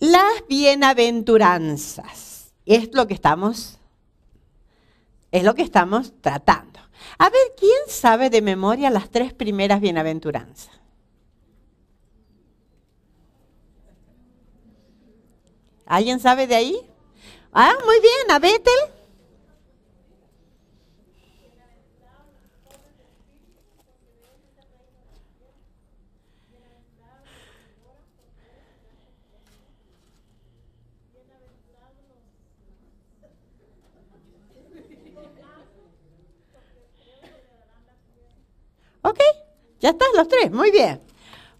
Las bienaventuranzas. Es lo que estamos tratando. A ver, ¿quién sabe de memoria las 3 primeras bienaventuranzas? ¿Alguien sabe de ahí? Ah, muy bien, a Bethel. Ok, ya están los 3, muy bien.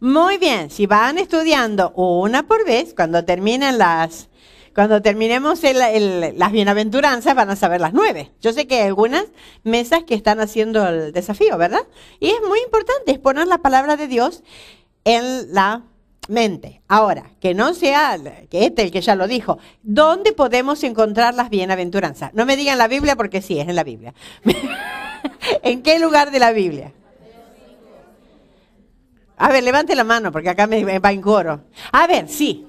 Muy bien, si van estudiando una por vez, cuando terminemos las bienaventuranzas van a saber las 9. Yo sé que hay algunas mesas que están haciendo el desafío, ¿verdad? Y es muy importante es poner la palabra de Dios en la mente. Ahora, que no sea que el que ya lo dijo, ¿dónde podemos encontrar las bienaventuranzas? No me digan la Biblia porque sí, es en la Biblia. ¿En qué lugar de la Biblia? A ver, levante la mano porque acá me va en coro. A ver, sí.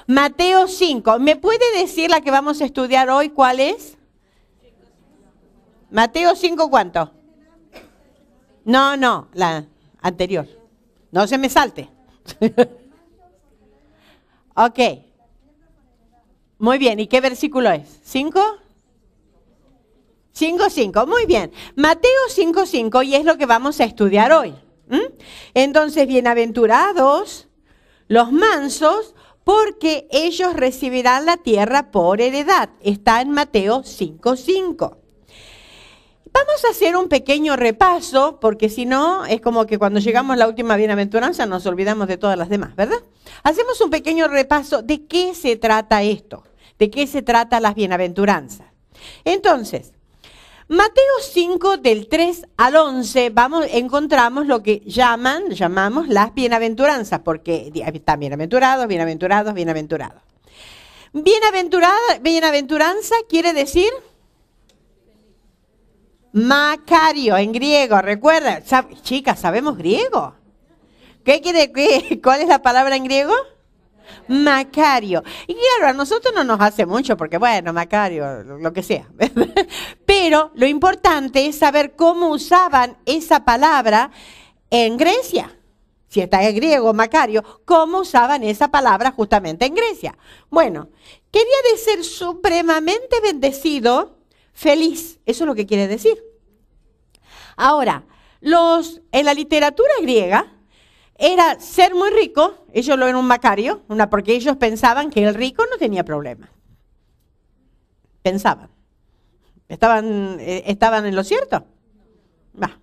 Mateo 5. ¿Me puede decir la que vamos a estudiar hoy cuál es? Mateo 5, ¿cuánto? No, la anterior. No se me salte. Ok. Muy bien, ¿y qué versículo es? ¿5? 5:5, muy bien. Mateo 5:5 y es lo que vamos a estudiar hoy. Entonces, bienaventurados los mansos, porque ellos recibirán la tierra por heredad. Está en Mateo 5:5. Vamos a hacer un pequeño repaso, porque si no, es como que cuando llegamos a la última bienaventuranza nos olvidamos de todas las demás, ¿verdad? Hacemos un pequeño repaso de qué se trata esto, de qué se trata las bienaventuranzas. Entonces, Mateo 5, del 3 al 11, encontramos lo que llamamos las bienaventuranzas, porque están bienaventurados, bienaventurados, bienaventurados. Bienaventuranza quiere decir Macario en griego, recuerda, chicas, ¿sabemos griego? ¿Cuál es la palabra en griego? Macario. Y claro, a nosotros no nos hace mucho porque bueno, Macario, lo que sea. Pero lo importante es saber cómo usaban esa palabra en Grecia. Si está en griego, Macario, cómo usaban esa palabra justamente en Grecia. Bueno, quería decir supremamente bendecido, feliz. Eso es lo que quiere decir. Ahora, en la literatura griega, era ser muy rico, ellos lo eran un Macario, porque ellos pensaban que el rico no tenía problema. Pensaban. ¿Estaban en lo cierto? Bah.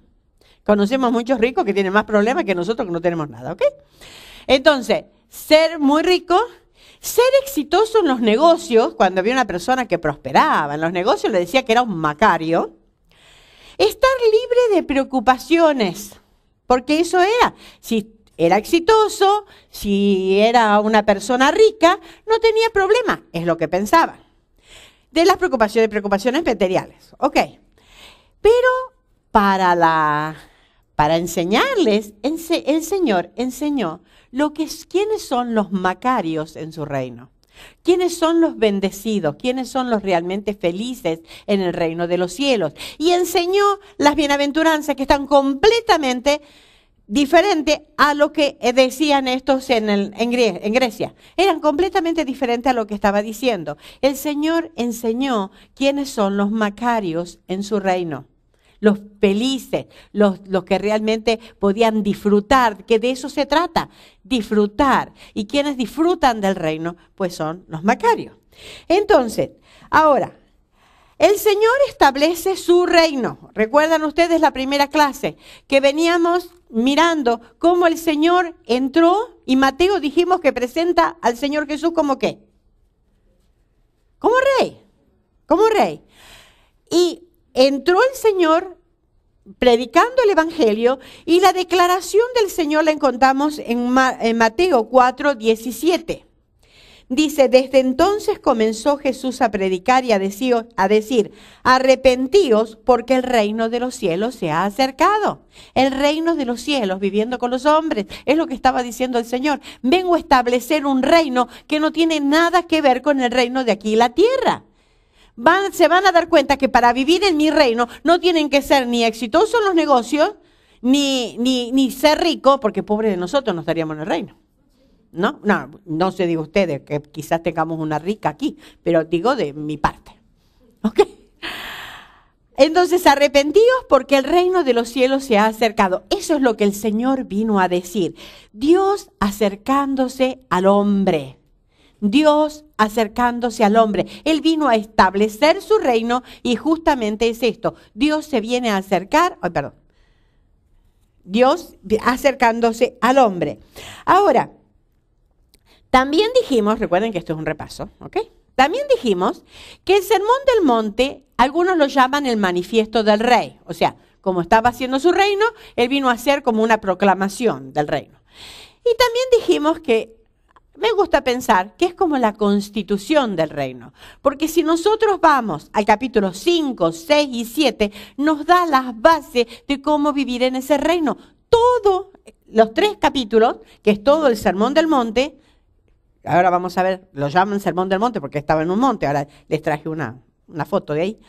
Conocemos muchos ricos que tienen más problemas que nosotros que no tenemos nada, ¿ok? Entonces, ser muy rico, ser exitoso en los negocios, cuando había una persona que prosperaba en los negocios, le decía que era un Macario. Estar libre de preocupaciones, porque eso era, si era exitoso, si era una persona rica, no tenía problema, es lo que pensaban. De las preocupaciones materiales, ok. Pero para enseñarles, el Señor enseñó quiénes son los macarios en su reino. ¿Quiénes son los bendecidos? ¿Quiénes son los realmente felices en el reino de los cielos? Y enseñó las bienaventuranzas que están completamente diferentes a lo que decían estos en Grecia. Eran completamente diferentes a lo que estaba diciendo. El Señor enseñó quiénes son los macarios en su reino. Los felices, los que realmente podían disfrutar, que de eso se trata, disfrutar. Y quienes disfrutan del reino, pues son los macarios. Entonces, ahora, el Señor establece su reino. ¿Recuerdan ustedes la primera clase? Que veníamos mirando cómo el Señor entró y Mateo dijimos que presenta al Señor Jesús como ¿qué? Como rey. Como rey. Y entró el Señor predicando el Evangelio y la declaración del Señor la encontramos en Mateo 4:17. dice, desde entonces comenzó Jesús a predicar y a decir, arrepentíos porque el reino de los cielos se ha acercado. El reino de los cielos viviendo con los hombres. Es lo que estaba diciendo el Señor. Vengo a establecer un reino que no tiene nada que ver con el reino de aquí, la tierra. Se van a dar cuenta que para vivir en mi reino no tienen que ser ni exitosos en los negocios, ni ser rico, porque pobre de nosotros no estaríamos en el reino. No se diga ustedes que quizás tengamos una rica aquí, pero digo de mi parte. ¿Ok? Entonces, arrepentíos porque el reino de los cielos se ha acercado. Eso es lo que el Señor vino a decir. Dios acercándose al hombre. Dios acercándose al hombre. Él vino a establecer su reino y justamente es esto. Dios se viene a acercar, Dios acercándose al hombre. Ahora, también dijimos, recuerden que esto es un repaso, ¿ok? También dijimos que el Sermón del Monte, algunos lo llaman el manifiesto del rey. O sea, como estaba haciendo su reino, él vino a hacer como una proclamación del reino. Y también dijimos que me gusta pensar que es como la constitución del reino. Porque si nosotros vamos al capítulo 5, 6 y 7, nos da las bases de cómo vivir en ese reino. Todos los 3 capítulos, que es todo el Sermón del Monte, ahora vamos a ver, lo llaman Sermón del Monte porque estaba en un monte, ahora les traje una foto de ahí.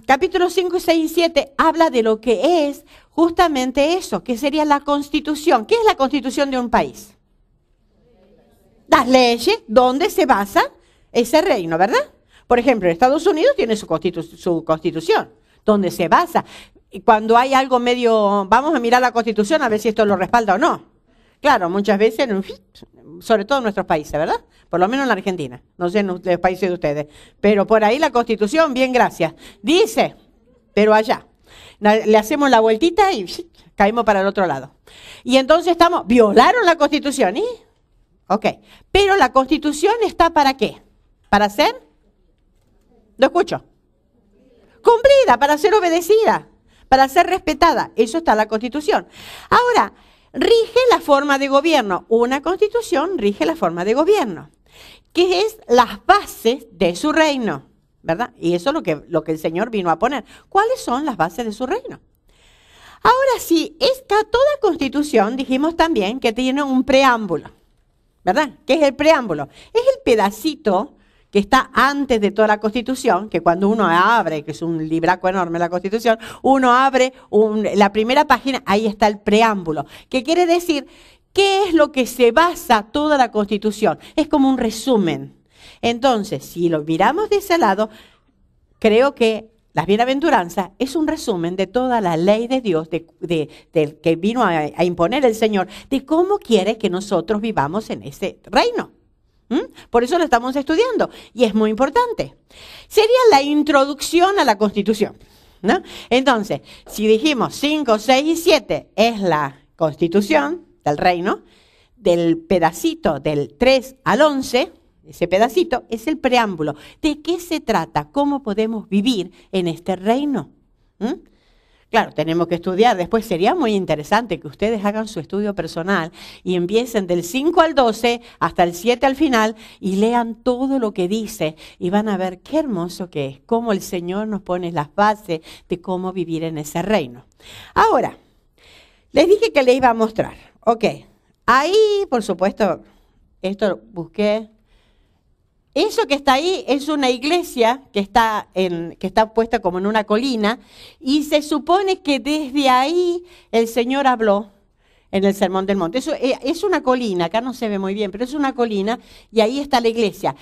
Capítulos 5, 6 y 7 habla de lo que es justamente eso, que sería la constitución. ¿Qué es la constitución de un país? Las leyes donde se basa ese reino, ¿verdad? Por ejemplo, Estados Unidos tiene su constitución, donde se basa. Y cuando hay algo medio, vamos a mirar la constitución a ver si esto lo respalda o no. Claro, muchas veces, sobre todo en nuestros países, ¿verdad? Por lo menos en la Argentina, no sé en los países de ustedes. Pero por ahí la constitución, bien, gracias. Dice, pero allá. Le hacemos la vueltita y caímos para el otro lado. Y entonces violaron la constitución, ¿y? Ok, pero la Constitución está ¿para qué? ¿Para ser? ¿Lo escucho? Cumplida, para ser obedecida, para ser respetada. Eso está en la Constitución. Ahora, rige la forma de gobierno. Una Constitución rige la forma de gobierno, que es las bases de su reino, ¿verdad? Y eso es lo que el Señor vino a poner. ¿Cuáles son las bases de su reino? Ahora sí, toda Constitución, dijimos también que tiene un preámbulo. ¿Verdad? ¿Qué es el preámbulo? Es el pedacito que está antes de toda la Constitución, que cuando uno abre, que es un libraco enorme la Constitución, uno abre la primera página, ahí está el preámbulo, que quiere decir qué es lo que se basa toda la Constitución. Es como un resumen. Entonces, si lo miramos de ese lado, creo que las bienaventuranzas es un resumen de toda la ley de Dios que vino a imponer el Señor, de cómo quiere que nosotros vivamos en ese reino. Por eso lo estamos estudiando y es muy importante. Sería la introducción a la Constitución, ¿no? Entonces, si dijimos 5, 6 y 7 es la Constitución del reino, del pedacito del 3 al 11... ese pedacito es el preámbulo. ¿De qué se trata? ¿Cómo podemos vivir en este reino? Claro, tenemos que estudiar. Después sería muy interesante que ustedes hagan su estudio personal y empiecen del 5 al 12 hasta el 7 al final y lean todo lo que dice y van a ver qué hermoso que es, cómo el Señor nos pone las bases de cómo vivir en ese reino. Ahora, les dije que les iba a mostrar. Ok, ahí, por supuesto, esto busqué. Eso que está ahí es una iglesia que está puesta como en una colina y se supone que desde ahí el Señor habló en el Sermón del Monte. Eso es una colina, acá no se ve muy bien, pero es una colina y ahí está la iglesia.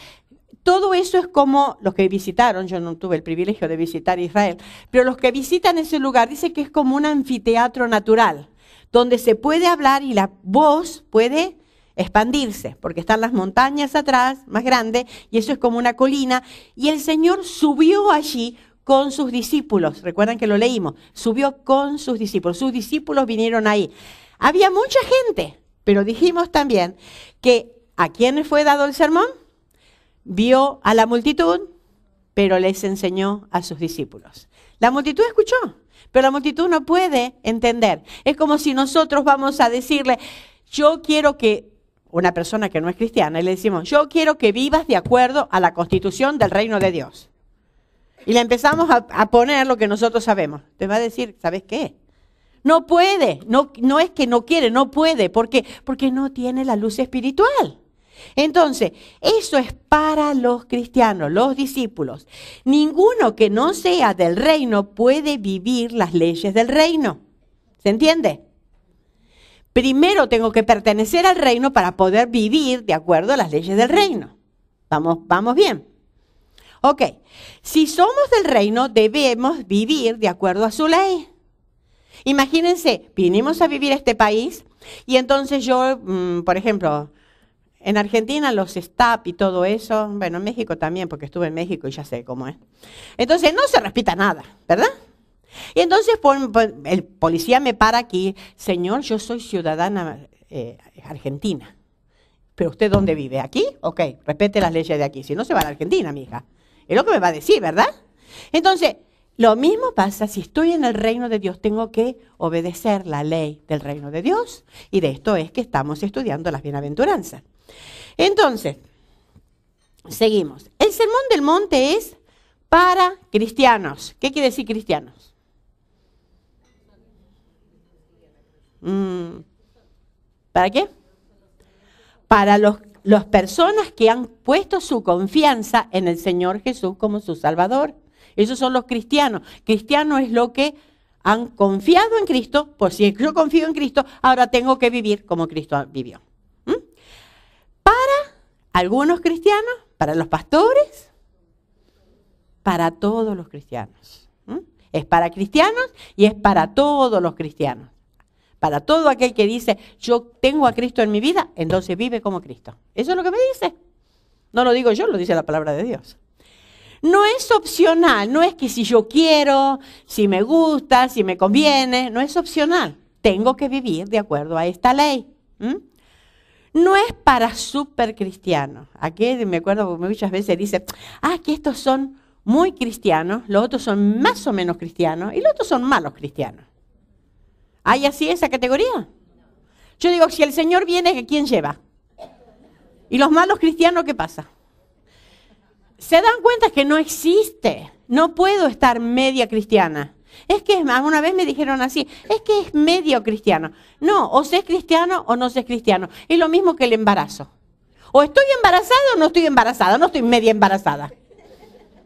Todo eso es como los que visitaron, yo no tuve el privilegio de visitar Israel, pero los que visitan ese lugar dicen que es como un anfiteatro natural, donde se puede hablar y la voz puede expandirse, porque están las montañas atrás, más grandes, y eso es como una colina, y el Señor subió allí con sus discípulos, recuerdan que lo leímos, subió con sus discípulos vinieron ahí. Había mucha gente, pero dijimos también que ¿a quién fue dado el sermón? Vio a la multitud, pero les enseñó a sus discípulos. La multitud escuchó, pero la multitud no puede entender. Es como si nosotros vamos a decirle, yo quiero que una persona que no es cristiana y le decimos, yo quiero que vivas de acuerdo a la constitución del reino de Dios. Y le empezamos a poner lo que nosotros sabemos. Te va a decir, ¿sabes qué? No puede, no es que no quiere, no puede. ¿Por qué? Porque no tiene la luz espiritual. Entonces, eso es para los cristianos, los discípulos. Ninguno que no sea del reino puede vivir las leyes del reino. ¿Se entiende? Primero tengo que pertenecer al reino para poder vivir de acuerdo a las leyes del reino. Vamos bien. Ok, si somos del reino, debemos vivir de acuerdo a su ley. Imagínense, vinimos a vivir a este país y entonces yo, por ejemplo, en Argentina los STAP y todo eso, bueno, en México también, porque estuve en México y ya sé cómo es. Entonces no se respeta nada, ¿verdad? Y entonces el policía me para aquí, señor, yo soy ciudadana argentina. ¿Pero usted dónde vive? ¿Aquí? Ok, respete las leyes de aquí, si no se va a la Argentina, mija. Es lo que me va a decir, ¿verdad? Entonces, lo mismo pasa si estoy en el reino de Dios, tengo que obedecer la ley del reino de Dios. Y de esto es que estamos estudiando las bienaventuranzas. Entonces, seguimos. El sermón del monte es para cristianos. ¿Qué quiere decir cristianos? ¿Para qué? Para las personas que han puesto su confianza en el Señor Jesús como su Salvador. Esos son los cristianos. Cristiano es lo que han confiado en Cristo. Por si yo confío en Cristo, ahora tengo que vivir como Cristo vivió. Para algunos cristianos, para los pastores, para todos los cristianos. Es para cristianos y es para todos los cristianos. Para todo aquel que dice, yo tengo a Cristo en mi vida, entonces vive como Cristo. Eso es lo que me dice. No lo digo yo, lo dice la palabra de Dios. No es opcional, no es que si yo quiero, si me gusta, si me conviene, no es opcional. Tengo que vivir de acuerdo a esta ley. No es para super cristianos. Aquí me acuerdo que muchas veces dice, que estos son muy cristianos, los otros son más o menos cristianos y los otros son malos cristianos. ¿Hay así esa categoría? Yo digo, si el Señor viene, ¿quién lleva? ¿Y los malos cristianos qué pasa? ¿Se dan cuenta que no existe? No puedo estar media cristiana. Es que alguna vez me dijeron así, es que es medio cristiano. No, o se es cristiano o no se es cristiano. Es lo mismo que el embarazo. O estoy embarazada o no estoy embarazada, no estoy media embarazada.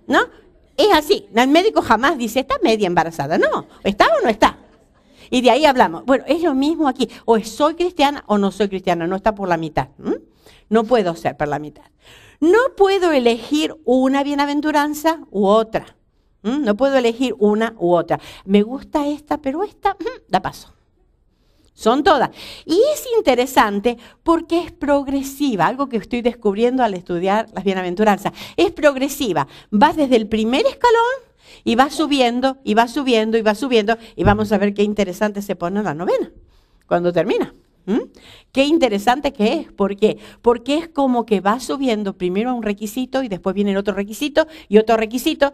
¿No? Es así. El médico jamás dice, ¿está media embarazada? No, ¿está o no está? Y de ahí hablamos. Bueno, es lo mismo aquí. O soy cristiana o no soy cristiana. No está por la mitad. No puedo ser por la mitad. No puedo elegir una bienaventuranza u otra. No puedo elegir una u otra. Me gusta esta, pero esta la paso. Son todas. Y es interesante porque es progresiva. Algo que estoy descubriendo al estudiar las bienaventuranzas. Es progresiva. Vas desde el primer escalón y va subiendo, y va subiendo, y va subiendo, y vamos a ver qué interesante se pone en la novena, cuando termina. Qué interesante que es. ¿Por qué? Porque es como que va subiendo primero un requisito, y después viene otro requisito, y otro requisito,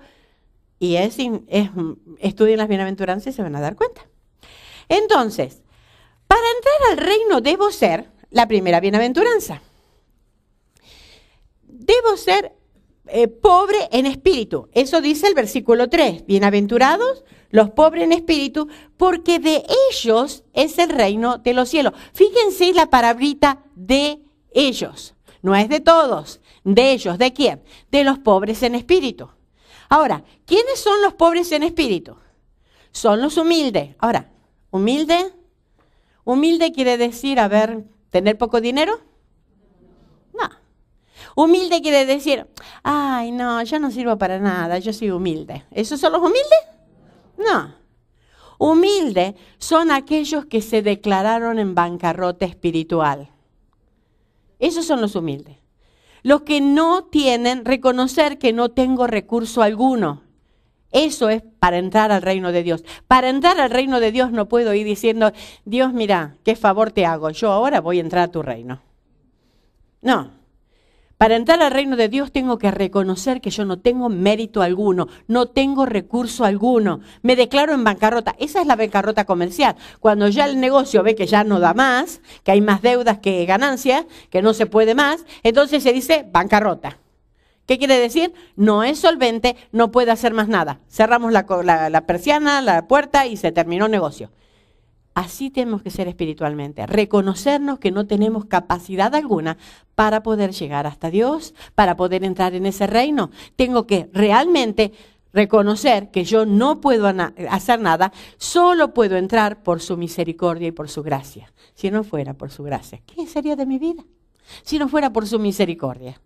y estudien las bienaventuranzas y se van a dar cuenta. Entonces, para entrar al reino debo ser la primera bienaventuranza. Debo ser pobre en espíritu. Eso dice el versículo 3. Bienaventurados los pobres en espíritu, porque de ellos es el reino de los cielos. Fíjense la palabrita de ellos. No es de todos. De ellos. ¿De quién? De los pobres en espíritu. Ahora, ¿quiénes son los pobres en espíritu? Son los humildes. Ahora, ¿humilde? ¿Humilde quiere decir, tener poco dinero? No. Humilde quiere decir, ay, no, yo no sirvo para nada, yo soy humilde. ¿Esos son los humildes? No. Humildes son aquellos que se declararon en bancarrota espiritual. Esos son los humildes. Los que no tienen, reconocer que no tengo recurso alguno. Eso es para entrar al reino de Dios. Para entrar al reino de Dios no puedo ir diciendo, Dios, mira, qué favor te hago, yo ahora voy a entrar a tu reino. No. Para entrar al reino de Dios tengo que reconocer que yo no tengo mérito alguno, no tengo recurso alguno, me declaro en bancarrota. Esa es la bancarrota comercial. Cuando ya el negocio ve que ya no da más, que hay más deudas que ganancias, que no se puede más, entonces se dice bancarrota. ¿Qué quiere decir? No es solvente, no puede hacer más nada. Cerramos la persiana, la puerta y se terminó el negocio. Así tenemos que ser espiritualmente, reconocernos que no tenemos capacidad alguna para poder llegar hasta Dios, para poder entrar en ese reino. Tengo que realmente reconocer que yo no puedo hacer nada, solo puedo entrar por su misericordia y por su gracia. Si no fuera por su gracia, ¿qué sería de mi vida? Si no fuera por su misericordia,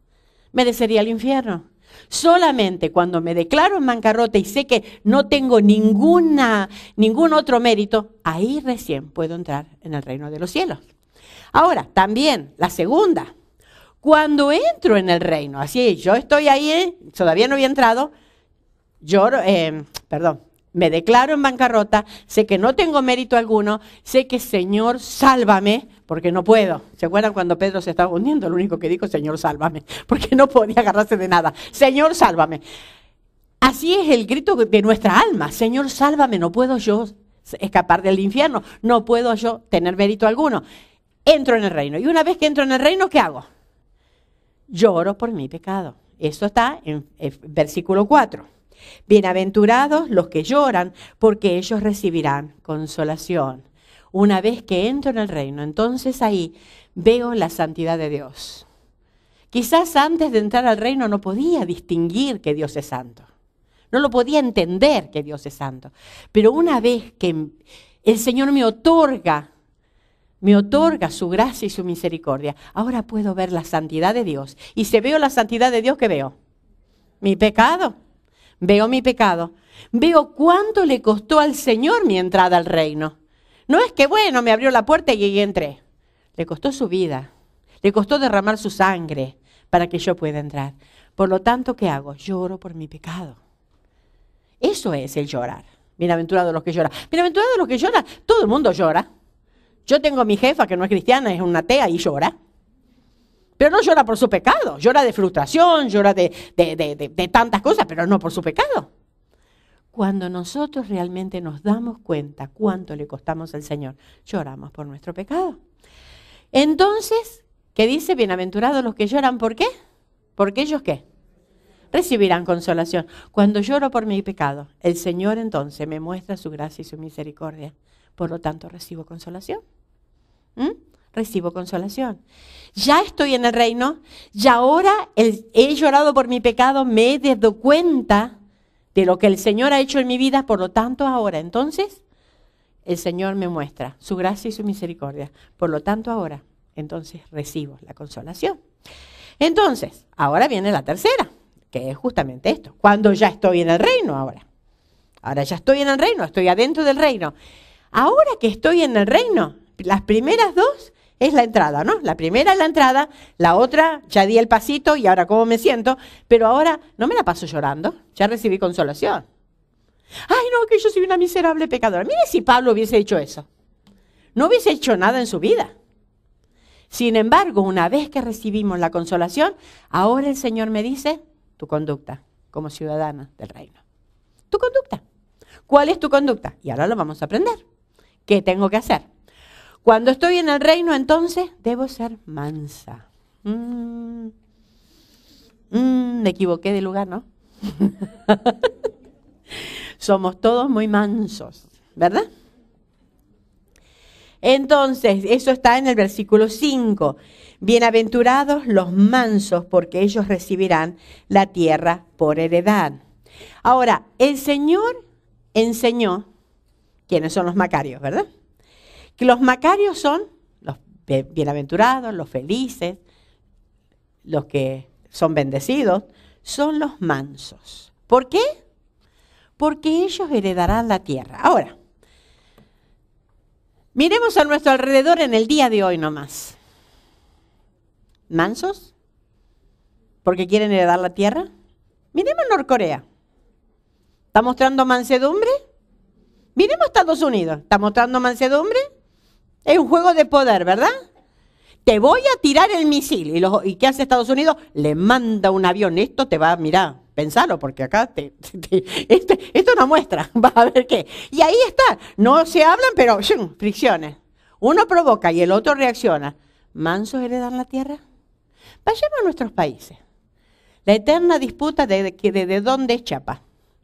merecería el infierno. Solamente cuando me declaro en bancarrota y sé que no tengo ningún otro mérito, ahí recién puedo entrar en el reino de los cielos. Ahora, también la segunda, cuando entro en el reino, así yo estoy ahí, todavía no había entrado, me declaro en bancarrota, sé que no tengo mérito alguno, sé que Señor, sálvame, porque no puedo. ¿Se acuerdan cuando Pedro se estaba hundiendo? Lo único que dijo, Señor, sálvame, porque no podía agarrarse de nada. Señor, sálvame. Así es el grito de nuestra alma. Señor, sálvame, no puedo yo escapar del infierno, no puedo yo tener mérito alguno. Entro en el reino. Y una vez que entro en el reino, ¿qué hago? Lloro por mi pecado. Eso está en versículo 4. Bienaventurados los que lloran, porque ellos recibirán consolación. Una vez que entro en el reino, entonces ahí veo la santidad de Dios. Quizás antes de entrar al reino no podía distinguir que Dios es santo. No lo podía entender que Dios es santo. Pero una vez que el Señor me otorga su gracia y su misericordia, ahora puedo ver la santidad de Dios. Y si veo la santidad de Dios, ¿qué veo? Mi pecado. Veo mi pecado. Veo cuánto le costó al Señor mi entrada al reino. No es que, bueno, me abrió la puerta y entré. Le costó su vida. Le costó derramar su sangre para que yo pueda entrar. Por lo tanto, ¿qué hago? Lloro por mi pecado. Eso es el llorar. Bienaventurados los que lloran. Bienaventurados los que lloran. Todo el mundo llora. Yo tengo a mi jefa que no es cristiana, es una atea y llora. Pero no llora por su pecado. Llora de frustración, llora de tantas cosas, pero no por su pecado. Cuando nosotros realmente nos damos cuenta cuánto le costamos al Señor, lloramos por nuestro pecado. Entonces, ¿qué dice? Bienaventurados los que lloran, ¿por qué? Porque ellos, ¿qué? Recibirán consolación. Cuando lloro por mi pecado, el Señor entonces me muestra su gracia y su misericordia. Por lo tanto, recibo consolación. Recibo consolación. Ya estoy en el reino, ya ahora he llorado por mi pecado, me he dado cuenta de lo que el Señor ha hecho en mi vida, por lo tanto ahora, entonces, el Señor me muestra su gracia y su misericordia. Por lo tanto ahora, entonces recibo la consolación. Entonces, ahora viene la tercera, que es justamente esto. Cuando ya estoy en el reino ahora. Ahora ya estoy en el reino, estoy adentro del reino. Ahora que estoy en el reino, las primeras dos es la entrada, ¿no? La primera es la entrada, la otra ya di el pasito y ahora cómo me siento, pero ahora no me la paso llorando, ya recibí consolación. Ay, no, que yo soy una miserable pecadora. Mire si Pablo hubiese hecho eso. No hubiese hecho nada en su vida. Sin embargo, una vez que recibimos la consolación, ahora el Señor me dice, tu conducta como ciudadana del reino. Tu conducta. ¿Cuál es tu conducta? Y ahora lo vamos a aprender. ¿Qué tengo que hacer? Cuando estoy en el reino, entonces, debo ser mansa. Me equivoqué de lugar, ¿no? Somos todos muy mansos, ¿verdad? Entonces, eso está en el versículo 5. Bienaventurados los mansos, porque ellos recibirán la tierra por heredad. Ahora, el Señor enseñó, ¿quiénes son los macarios, verdad? Que los macarios son los bienaventurados, los felices, los que son bendecidos, son los mansos. ¿Por qué? Porque ellos heredarán la tierra. Ahora, miremos a nuestro alrededor en el día de hoy nomás. ¿Mansos? ¿Porque quieren heredar la tierra? Miremos Norcorea. ¿Está mostrando mansedumbre? Miremos Estados Unidos. ¿Está mostrando mansedumbre? Es un juego de poder, ¿verdad? te voy a tirar el misil. ¿Y qué hace Estados Unidos? Le manda un avión. Esto te va, mirá, pensalo, porque acá esto es una muestra. Vas a ver qué. Y ahí está. No se hablan, pero fricciones. Uno provoca y el otro reacciona. ¿Mansos heredan la tierra? Vayamos a nuestros países. La eterna disputa de dónde es Chiapas.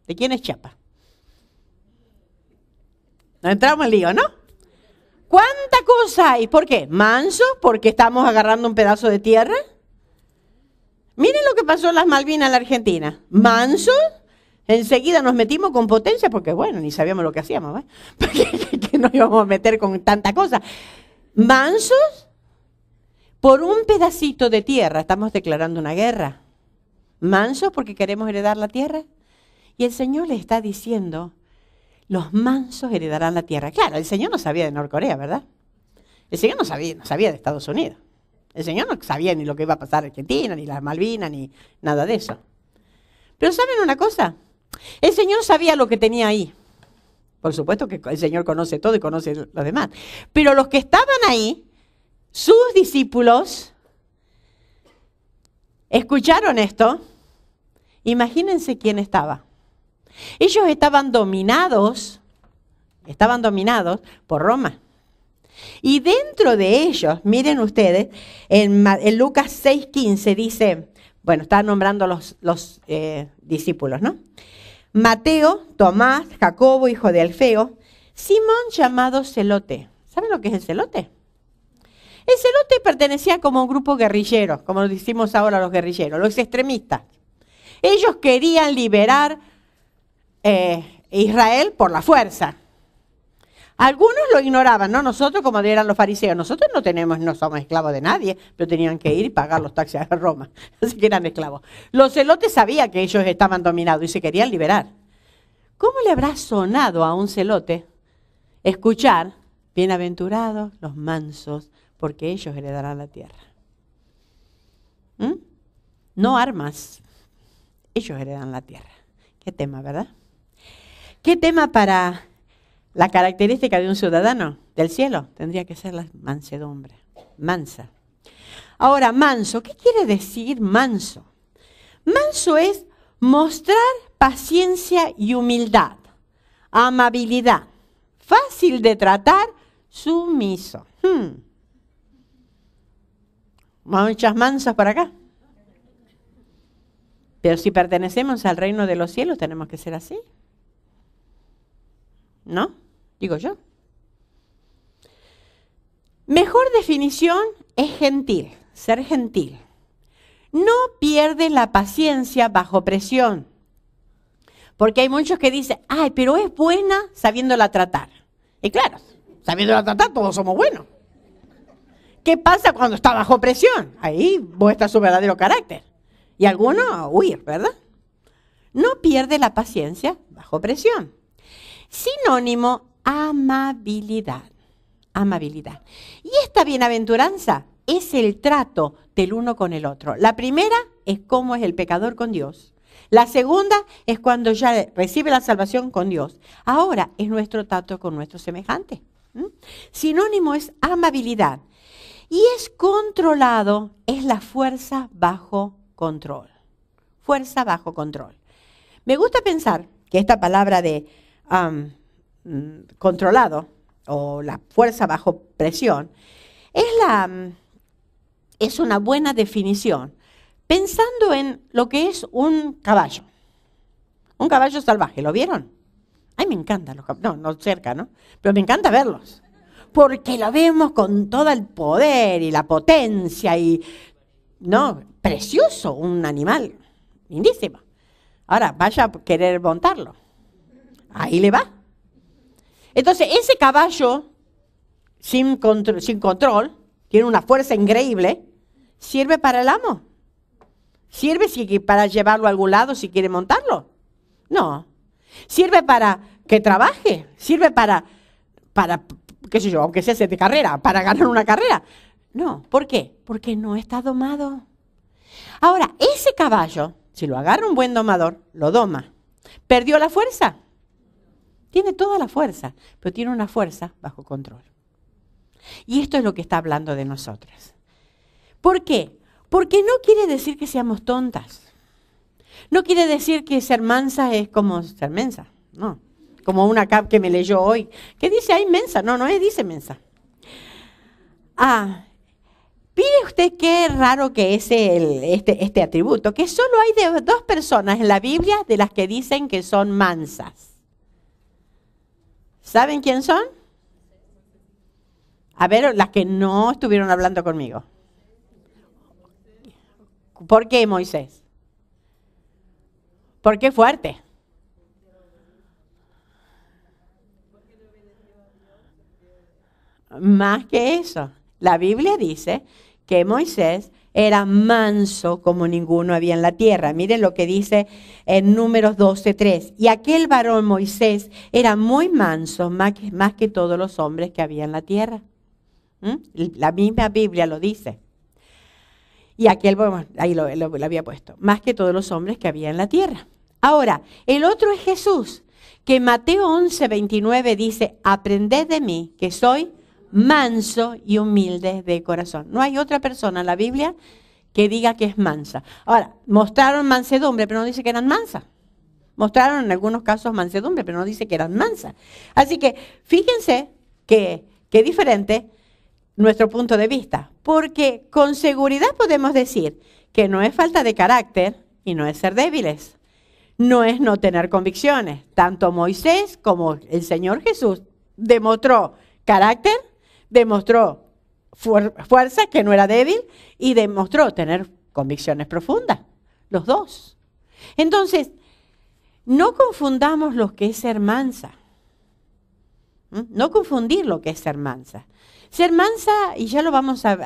¿De quién es Chiapas? Nos entramos en lío, ¿no? ¿Cuánta cosa hay? ¿Por qué? ¿Mansos? ¿Porque estamos agarrando un pedazo de tierra? Miren lo que pasó en las Malvinas en la Argentina. ¿Mansos? Enseguida nos metimos con potencia porque, bueno, ni sabíamos lo que hacíamos, ¿eh? Porque nos íbamos a meter con tanta cosa. ¿Mansos? Por un pedacito de tierra estamos declarando una guerra. ¿Mansos porque queremos heredar la tierra? Y el Señor le está diciendo, los mansos heredarán la tierra. Claro, el Señor no sabía de Norcorea, ¿verdad? El Señor no sabía de Estados Unidos. El Señor no sabía ni lo que iba a pasar en Argentina, ni las Malvinas, ni nada de eso. Pero ¿saben una cosa? El Señor sabía lo que tenía ahí. Por supuesto que el Señor conoce todo y conoce lo demás. Pero los que estaban ahí, sus discípulos, escucharon esto. Imagínense quién estaba. Ellos estaban dominados por Roma. Y dentro de ellos, miren ustedes, en Lucas 6:15 dice, bueno, está nombrando los discípulos, ¿no? Mateo, Tomás, Jacobo, hijo de Alfeo, Simón llamado Celote. ¿Saben lo que es el celote? El celote pertenecía como un grupo guerrillero, como lo decimos ahora los guerrilleros, los extremistas. Ellos querían liberar Israel por la fuerza. Algunos lo ignoraban, ¿no? Nosotros, como eran los fariseos, nosotros no somos esclavos de nadie, pero tenían que ir y pagar los taxis a Roma, así que eran esclavos. Los celotes sabían que ellos estaban dominados y se querían liberar. ¿Cómo le habrá sonado a un celote escuchar, bienaventurados los mansos, porque ellos heredarán la tierra? No armas, ellos heredan la tierra. Qué tema, ¿verdad? ¿Qué tema para la característica de un ciudadano del cielo? Tendría que ser la mansedumbre, mansa. Ahora, manso, ¿qué quiere decir manso? Manso es mostrar paciencia y humildad, amabilidad, fácil de tratar, sumiso. Muchas mansas para acá. Pero si pertenecemos al reino de los cielos, tenemos que ser así. ¿No? Digo yo. Mejor definición es gentil, ser gentil. No pierde la paciencia bajo presión. Porque hay muchos que dicen, ay, pero es buena sabiéndola tratar. Y claro, sabiéndola tratar todos somos buenos. ¿Qué pasa cuando está bajo presión? Ahí muestra su verdadero carácter. Y algunos huir, ¿verdad? No pierde la paciencia bajo presión. Sinónimo, amabilidad. Amabilidad. Y esta bienaventuranza es el trato del uno con el otro. La primera es cómo es el pecador con Dios. La segunda es cuando ya recibe la salvación con Dios. Ahora es nuestro trato con nuestro semejante. Sinónimo es amabilidad. Y es controlado, es la fuerza bajo control. Fuerza bajo control. Me gusta pensar que esta palabra de controlado o la fuerza bajo presión es una buena definición pensando en lo que es un caballo salvaje. ¿Lo vieron? Ay, me encantan los caballos, no cerca, ¿no? Pero me encanta verlos porque lo vemos con todo el poder y la potencia y no, precioso, un animal lindísimo. Ahora vaya a querer montarlo. Ahí le va. Entonces, ese caballo sin control, tiene una fuerza increíble, ¿sirve para el amo? ¿Sirve para llevarlo a algún lado si quiere montarlo? No. ¿Sirve para que trabaje? ¿Sirve para qué sé yo, aunque sea de carrera, para ganar una carrera? No. ¿Por qué? Porque no está domado. Ahora, ese caballo, si lo agarra un buen domador, lo doma. ¿Perdió la fuerza? Tiene toda la fuerza, pero tiene una fuerza bajo control. Y esto es lo que está hablando de nosotros. ¿Por qué? Porque no quiere decir que seamos tontas. No quiere decir que ser mansa es como ser mensa, no. Como una cap que me leyó hoy, que dice, ay, mensa. No, no es, dice mensa. Mire usted qué raro que es este atributo, que solo hay de dos personas en la Biblia de las que dicen que son mansas. ¿Saben quién son? A ver, las que no estuvieron hablando conmigo. ¿Por qué Moisés? ¿Por qué fuerte? Más que eso, la Biblia dice que Moisés era manso como ninguno había en la tierra. Miren lo que dice en Números 12:3. Y aquel varón Moisés era muy manso, más que todos los hombres que había en la tierra. La misma Biblia lo dice. Y aquel, bueno, ahí lo había puesto, más que todos los hombres que había en la tierra. Ahora, el otro es Jesús, que en Mateo 11:29 dice, aprended de mí, que soy manso y humilde de corazón. No hay otra persona en la Biblia que diga que es mansa. Ahora, mostraron mansedumbre, pero no dice que eran mansas. Mostraron en algunos casos mansedumbre, pero no dice que eran mansas. Así que fíjense que diferente nuestro punto de vista, porque con seguridad podemos decir que no es falta de carácter y no es ser débiles. No es no tener convicciones. Tanto Moisés como el Señor Jesús demostró carácter, demostró fuerza, que no era débil, y demostró tener convicciones profundas, los dos. Entonces, no confundamos lo que es ser mansa. No confundir lo que es ser mansa. Ser mansa, y ya lo vamos a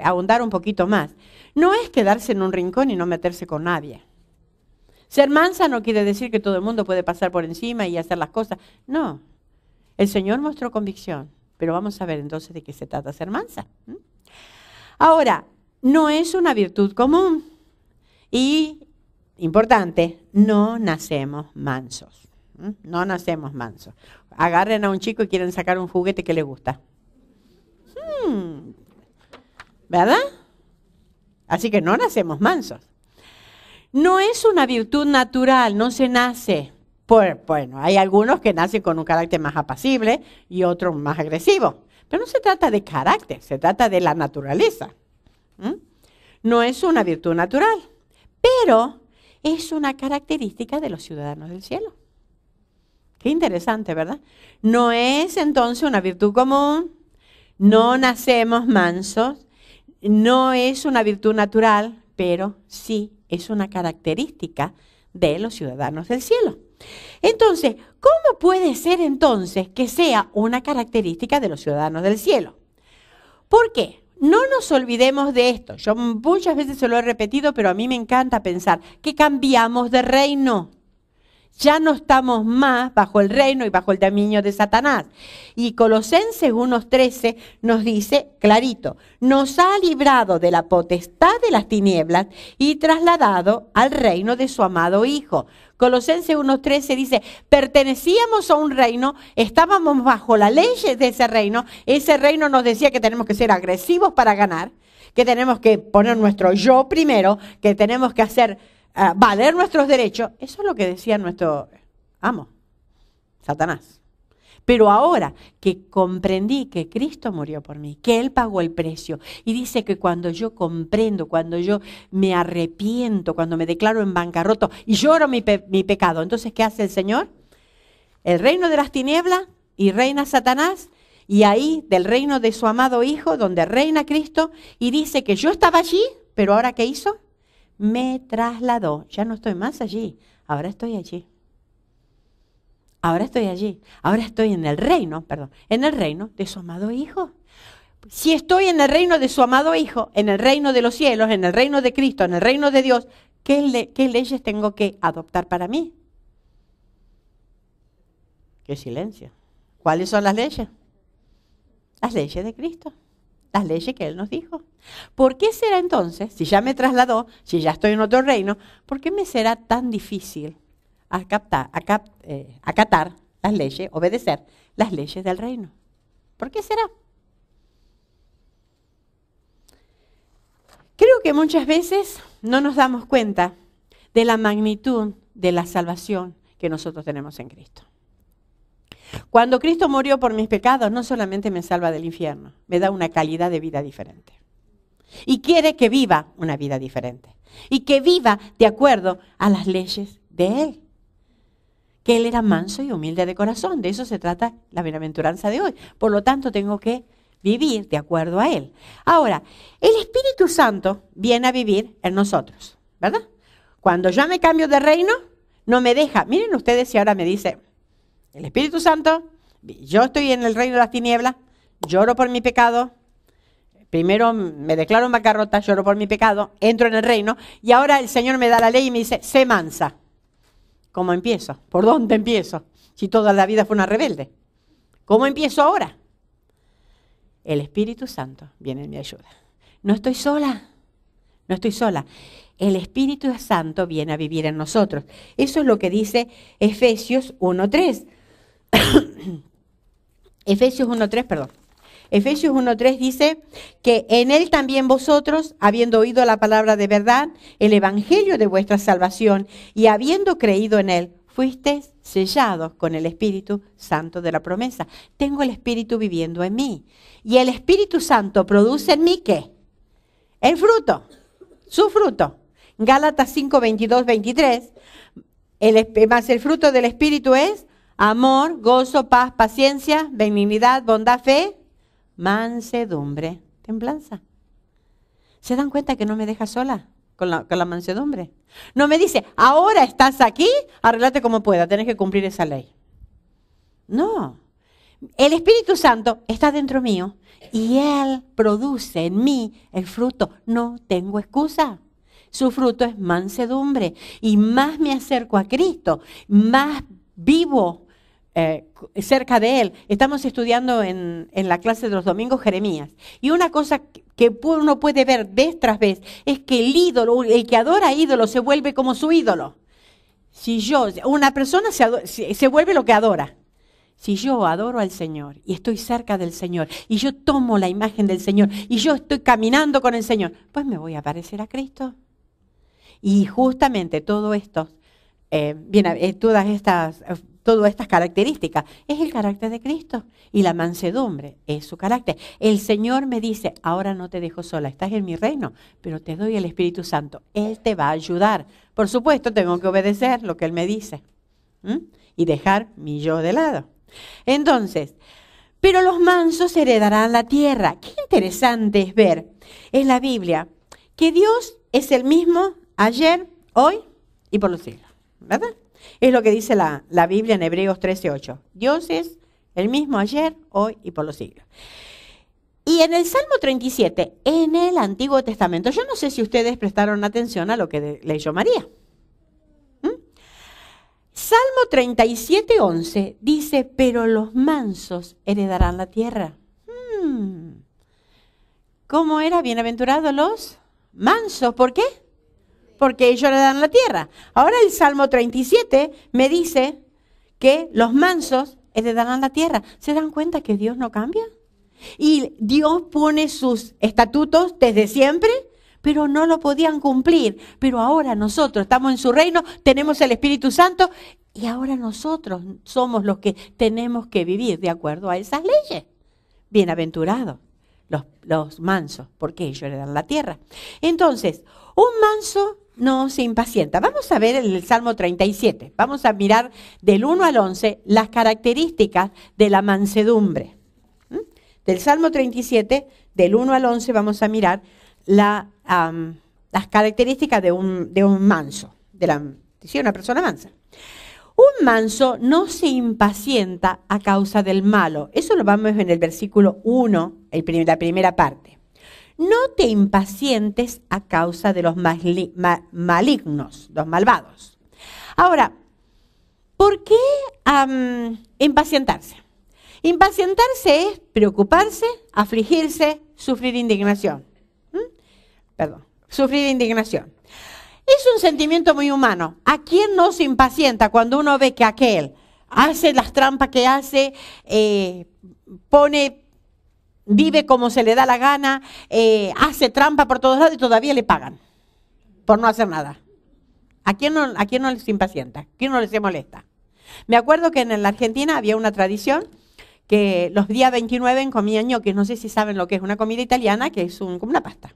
ahondar un poquito más, no es quedarse en un rincón y no meterse con nadie. Ser mansa no quiere decir que todo el mundo puede pasar por encima y hacer las cosas. No, el Señor mostró convicción, pero vamos a ver entonces de qué se trata ser mansa. Ahora, no es una virtud común y, importante, no nacemos mansos. No nacemos mansos. Agarren a un chico y quieren sacar un juguete que le gusta. ¿Verdad? Así que no nacemos mansos. No es una virtud natural, no se nace. Bueno, hay algunos que nacen con un carácter más apacible y otros más agresivo. Pero no se trata de carácter, se trata de la naturaleza. No es una virtud natural, pero es una característica de los ciudadanos del cielo. Qué interesante, ¿verdad? No es entonces una virtud común, no nacemos mansos, no es una virtud natural, pero sí es una característica de los ciudadanos del cielo. Entonces, ¿cómo puede ser entonces que sea una característica de los ciudadanos del cielo? ¿Por qué? No nos olvidemos de esto. Yo muchas veces se lo he repetido, pero a mí me encanta pensar que cambiamos de reino. Ya no estamos más bajo el reino y bajo el dominio de Satanás. Y Colosenses 1:13 nos dice clarito, nos ha librado de la potestad de las tinieblas y trasladado al reino de su amado Hijo. Colosenses 1:13 dice, pertenecíamos a un reino, estábamos bajo la ley de ese reino nos decía que tenemos que ser agresivos para ganar, que tenemos que poner nuestro yo primero, que tenemos que hacer valer nuestros derechos. Eso es lo que decía nuestro amo, Satanás. Pero ahora que comprendí que Cristo murió por mí, que Él pagó el precio, y dice que cuando yo comprendo, cuando yo me arrepiento, cuando me declaro en bancarrota y lloro mi pecado, entonces ¿qué hace el Señor? El reino de las tinieblas y reina Satanás, y ahí del reino de su amado Hijo, donde reina Cristo, y dice que yo estaba allí, pero ahora ¿qué hizo? Me trasladó. Ya no estoy más allí, ahora estoy allí. Ahora estoy allí. Ahora estoy en el reino de su amado Hijo. Si estoy en el reino de su amado Hijo, en el reino de los cielos, en el reino de Cristo, en el reino de Dios, ¿qué leyes tengo que adoptar para mí? ¡Qué silencio! ¿Cuáles son las leyes? Las leyes de Cristo. Las leyes que Él nos dijo. ¿Por qué será entonces, si ya me trasladó, si ya estoy en otro reino, por qué me será tan difícil acatar las leyes, obedecer las leyes del reino? ¿Por qué será? Creo que muchas veces no nos damos cuenta de la magnitud de la salvación que nosotros tenemos en Cristo. Cuando Cristo murió por mis pecados, no solamente me salva del infierno, me da una calidad de vida diferente. Y quiere que viva una vida diferente. Y que viva de acuerdo a las leyes de Él. Que Él era manso y humilde de corazón. De eso se trata la bienaventuranza de hoy. Por lo tanto, tengo que vivir de acuerdo a Él. Ahora, el Espíritu Santo viene a vivir en nosotros, ¿verdad? Cuando yo me cambio de reino, no me deja. Miren ustedes si ahora me dice, el Espíritu Santo, yo estoy en el reino de las tinieblas, lloro por mi pecado, primero me declaro en bancarrota, lloro por mi pecado, entro en el reino, y ahora el Señor me da la ley y me dice, sé mansa. ¿Cómo empiezo? ¿Por dónde empiezo? Si toda la vida fue una rebelde. ¿Cómo empiezo ahora? El Espíritu Santo viene en mi ayuda. No estoy sola, no estoy sola. El Espíritu Santo viene a vivir en nosotros. Eso es lo que dice Efesios 1:3. Efesios 1:3 dice que en Él también vosotros, habiendo oído la palabra de verdad, el evangelio de vuestra salvación, y habiendo creído en Él, fuisteis sellados con el Espíritu Santo de la promesa. Tengo el Espíritu viviendo en mí. Y el Espíritu Santo produce en mí, ¿qué? El fruto, su fruto. Gálatas 5:22-23, más el fruto del Espíritu es amor, gozo, paz, paciencia, benignidad, bondad, fe, mansedumbre, templanza. ¿Se dan cuenta que no me deja sola con la mansedumbre? No me dice, ahora estás aquí, arreglate como pueda, tenés que cumplir esa ley. No, el Espíritu Santo está dentro mío y Él produce en mí el fruto. No tengo excusa. Su fruto es mansedumbre. Y más me acerco a Cristo, más vivo cerca de Él. Estamos estudiando en la clase de los domingos Jeremías. Y una cosa que uno puede ver vez tras vez es que el ídolo, el que adora ídolo, se vuelve como su ídolo. Una persona se vuelve lo que adora. Si yo adoro al Señor y estoy cerca del Señor y yo tomo la imagen del Señor y yo estoy caminando con el Señor, pues me voy a parecer a Cristo. Y justamente todo esto, todas estas características, es el carácter de Cristo. Y la mansedumbre es su carácter. El Señor me dice, ahora no te dejo sola, estás en mi reino, pero te doy el Espíritu Santo. Él te va a ayudar. Por supuesto, tengo que obedecer lo que Él me dice. Y dejar mi yo de lado. Entonces, pero los mansos heredarán la tierra. Qué interesante es ver en la Biblia que Dios es el mismo ayer, hoy y por los siglos, ¿verdad? Es lo que dice la Biblia en Hebreos 13:8. Dios es el mismo ayer, hoy y por los siglos. Y en el Salmo 37, en el Antiguo Testamento, yo no sé si ustedes prestaron atención a lo que leyó María. Salmo 37:11 dice, pero los mansos heredarán la tierra. ¿Cómo era? Bienaventurados los mansos. ¿Por qué? Porque ellos heredarán la tierra. Ahora el Salmo 37 me dice que los mansos heredarán la tierra. ¿Se dan cuenta que Dios no cambia? Y Dios pone sus estatutos desde siempre, pero no lo podían cumplir. Pero ahora nosotros estamos en su reino, tenemos el Espíritu Santo y ahora nosotros somos los que tenemos que vivir de acuerdo a esas leyes. Bienaventurados los mansos, porque ellos heredan la tierra. Entonces, un manso no se impacienta. Vamos a ver el Salmo 37. Vamos a mirar del 1 al 11 las características de la mansedumbre. Del Salmo 37, del 1 al 11, vamos a mirar las características de un manso, de una persona mansa. Un manso no se impacienta a causa del malo. Eso lo vamos en el versículo 1, la primera parte. No te impacientes a causa de los malignos, los malvados. Ahora, ¿por qué impacientarse? Impacientarse es preocuparse, afligirse, sufrir indignación. Sufrir indignación. Es un sentimiento muy humano. ¿A quién no se impacienta cuando uno ve que aquel hace las trampas que hace, pone vive como se le da la gana, hace trampa por todos lados y todavía le pagan por no hacer nada. ¿A quién no les impacienta? ¿A quién no les molesta? Me acuerdo que en la Argentina había una tradición que los días 29 comían ñoquis. No sé si saben lo que es una comida italiana, que es como una pasta.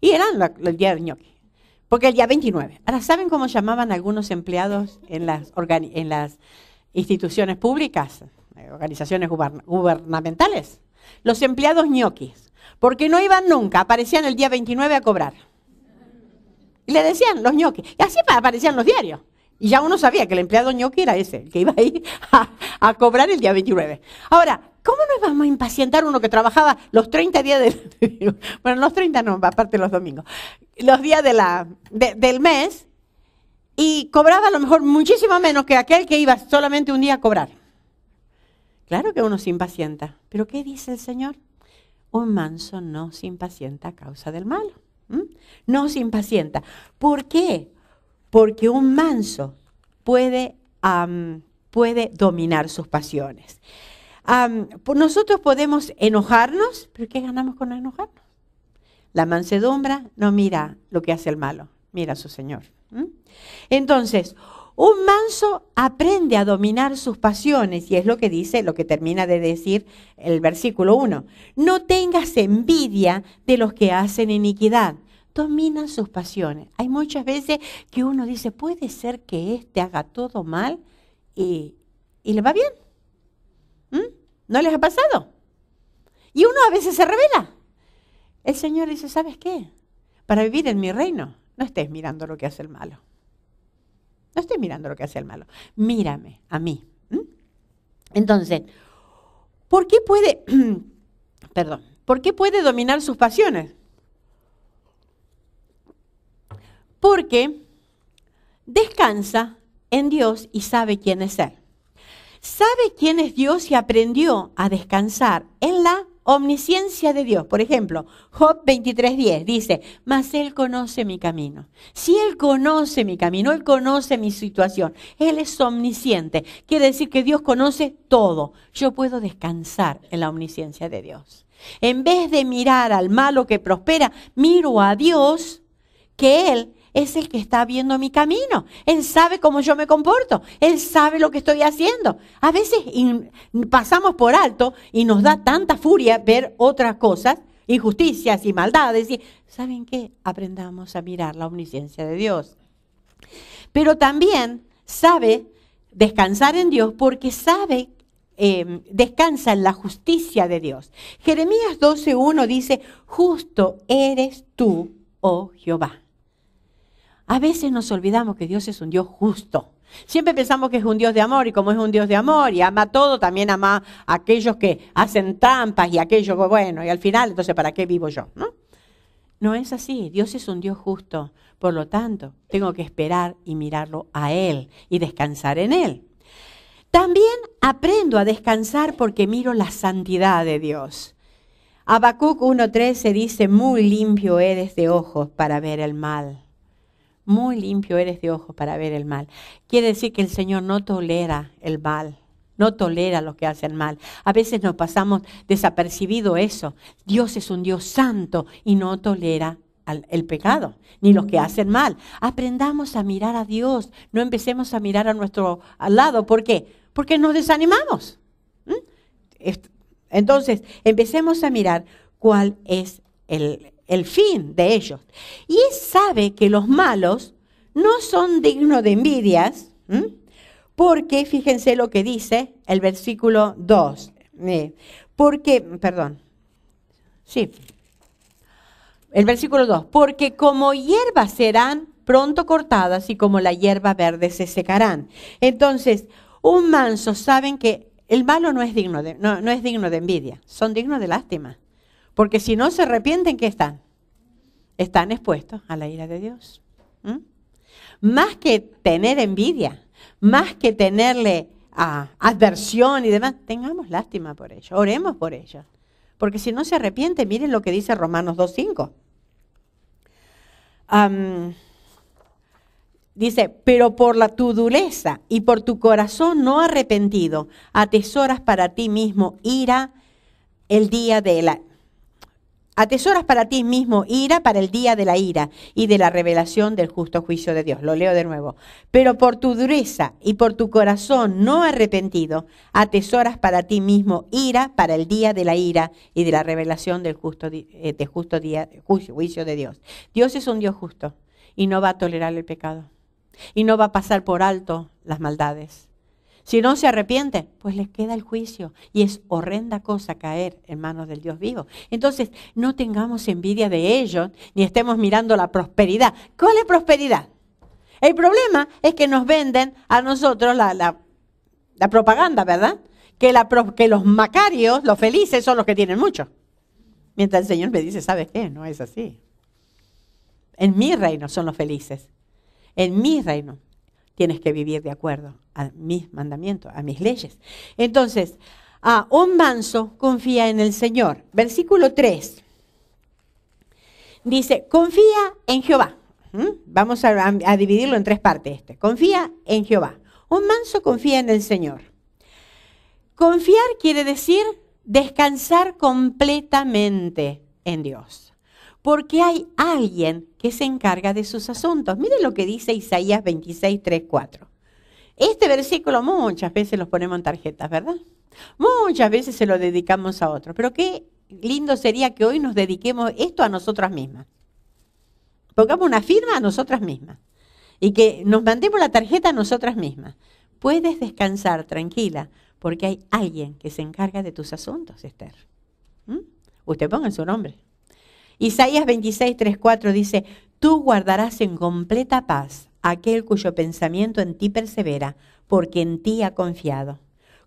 Y eran el día del ñoqui, porque el día 29. Ahora, ¿saben cómo llamaban algunos empleados en las instituciones públicas, organizaciones gubernamentales? Los empleados ñoquis, porque no iban nunca, aparecían el día 29 a cobrar. Y le decían los ñoquis, y así aparecían los diarios. Y ya uno sabía que el empleado ñoqui era ese, el que iba a ir a cobrar el día 29. Ahora, ¿cómo nos vamos a impacientar uno que trabajaba los 30 días bueno, los 30 no, aparte los domingos, los días del mes, y cobraba a lo mejor muchísimo menos que aquel que iba solamente un día a cobrar? Claro que uno se impacienta, pero ¿qué dice el Señor? Un manso no se impacienta a causa del malo. No se impacienta. ¿Por qué? Porque un manso puede dominar sus pasiones. Nosotros podemos enojarnos, pero ¿qué ganamos con enojarnos? La mansedumbre no mira lo que hace el malo, mira a su Señor. Entonces, un manso aprende a dominar sus pasiones, y es lo que dice, lo que termina de decir el versículo 1. No tengas envidia de los que hacen iniquidad. Domina sus pasiones. Hay muchas veces que uno dice, puede ser que este haga todo mal y le va bien. ¿No les ha pasado? Y uno a veces se revela. El Señor dice, ¿sabes qué? Para vivir en mi reino, no estés mirando lo que hace el malo. No estés mirando lo que hace el malo. Mírame a mí. Entonces, ¿por qué puede dominar sus pasiones? Porque descansa en Dios y sabe quién es Él. Sabe quién es Dios y aprendió a descansar en la omnisciencia de Dios. Por ejemplo, Job 23:10 dice, mas Él conoce mi camino. Si Él conoce mi camino, Él conoce mi situación. Él es omnisciente. Quiere decir que Dios conoce todo. Yo puedo descansar en la omnisciencia de Dios. En vez de mirar al malo que prospera, miro a Dios, que Él es el que está viendo mi camino. Él sabe cómo yo me comporto. Él sabe lo que estoy haciendo. A veces pasamos por alto y nos da tanta furia ver otras cosas, injusticias y maldades. Y, ¿saben qué? Aprendamos a mirar la omnisciencia de Dios. Pero también sabe descansar en Dios porque descansa en la justicia de Dios. Jeremías 12:1 dice, justo eres tú, oh Jehová. A veces nos olvidamos que Dios es un Dios justo. Siempre pensamos que es un Dios de amor, y como es un Dios de amor y ama todo, también ama a aquellos que hacen trampas y aquellos, bueno, y al final, entonces, ¿para qué vivo yo? No es así. Dios es un Dios justo. Por lo tanto, tengo que esperar y mirarlo a Él y descansar en Él. También aprendo a descansar porque miro la santidad de Dios. Habacuc 1:13 dice, muy limpio eres de ojos para ver el mal. Muy limpio eres de ojos para ver el mal. Quiere decir que el Señor no tolera el mal, no tolera los que hacen mal. A veces nos pasamos desapercibido eso. Dios es un Dios santo y no tolera el pecado, ni los que hacen mal. Aprendamos a mirar a Dios, no empecemos a mirar a nuestro al lado. ¿Por qué? Porque nos desanimamos. Entonces, empecemos a mirar cuál es el fin de ellos. Y Él sabe que los malos no son dignos de envidias, porque fíjense lo que dice el versículo 2. El versículo 2. Porque como hierbas serán pronto cortadas y como la hierba verde se secarán. Entonces, un manso saben que el malo no es digno de envidia, son dignos de lástima. Porque si no se arrepienten, ¿qué están? Están expuestos a la ira de Dios. Más que tener envidia, más que tenerle adversión y demás, tengamos lástima por ellos, oremos por ellos. Porque si no se arrepienten, miren lo que dice Romanos 2:5. Dice, pero por tu dureza y por tu corazón no arrepentido, atesoras para ti mismo ira el día de la... Atesoras para ti mismo ira para el día de la ira y de la revelación del justo juicio de Dios. Lo leo de nuevo. Pero por tu dureza y por tu corazón no arrepentido, atesoras para ti mismo ira para el día de la ira y de la revelación del juicio de Dios. Dios es un Dios justo y no va a tolerar el pecado y no va a pasar por alto las maldades. Si no se arrepiente, pues les queda el juicio. Y es horrenda cosa caer en manos del Dios vivo. Entonces, no tengamos envidia de ellos, ni estemos mirando la prosperidad. ¿Cuál es prosperidad? El problema es que nos venden a nosotros la propaganda, ¿verdad? Que los macarios, los felices, son los que tienen mucho. Mientras el Señor me dice, ¿sabes qué? No es así. En mi reino son los felices. En mi reino tienes que vivir de acuerdo a mis mandamientos, a mis leyes. Entonces, un manso confía en el Señor. Versículo 3. Dice, confía en Jehová. Vamos a dividirlo en 3 partes. Confía en Jehová. Un manso confía en el Señor. Confiar quiere decir descansar completamente en Dios. Porque hay alguien que se encarga de sus asuntos. Miren lo que dice Isaías 26, 3, 4. Este versículo muchas veces los ponemos en tarjetas, ¿verdad? Muchas veces se lo dedicamos a otros. Pero qué lindo sería que hoy nos dediquemos esto a nosotras mismas. Pongamos una firma a nosotras mismas. Y que nos mandemos la tarjeta a nosotras mismas. Puedes descansar tranquila porque hay alguien que se encarga de tus asuntos, Esther. Usted ponga su nombre. Isaías 26, 3, 4 dice, tú guardarás en completa paz aquel cuyo pensamiento en ti persevera, porque en ti ha confiado.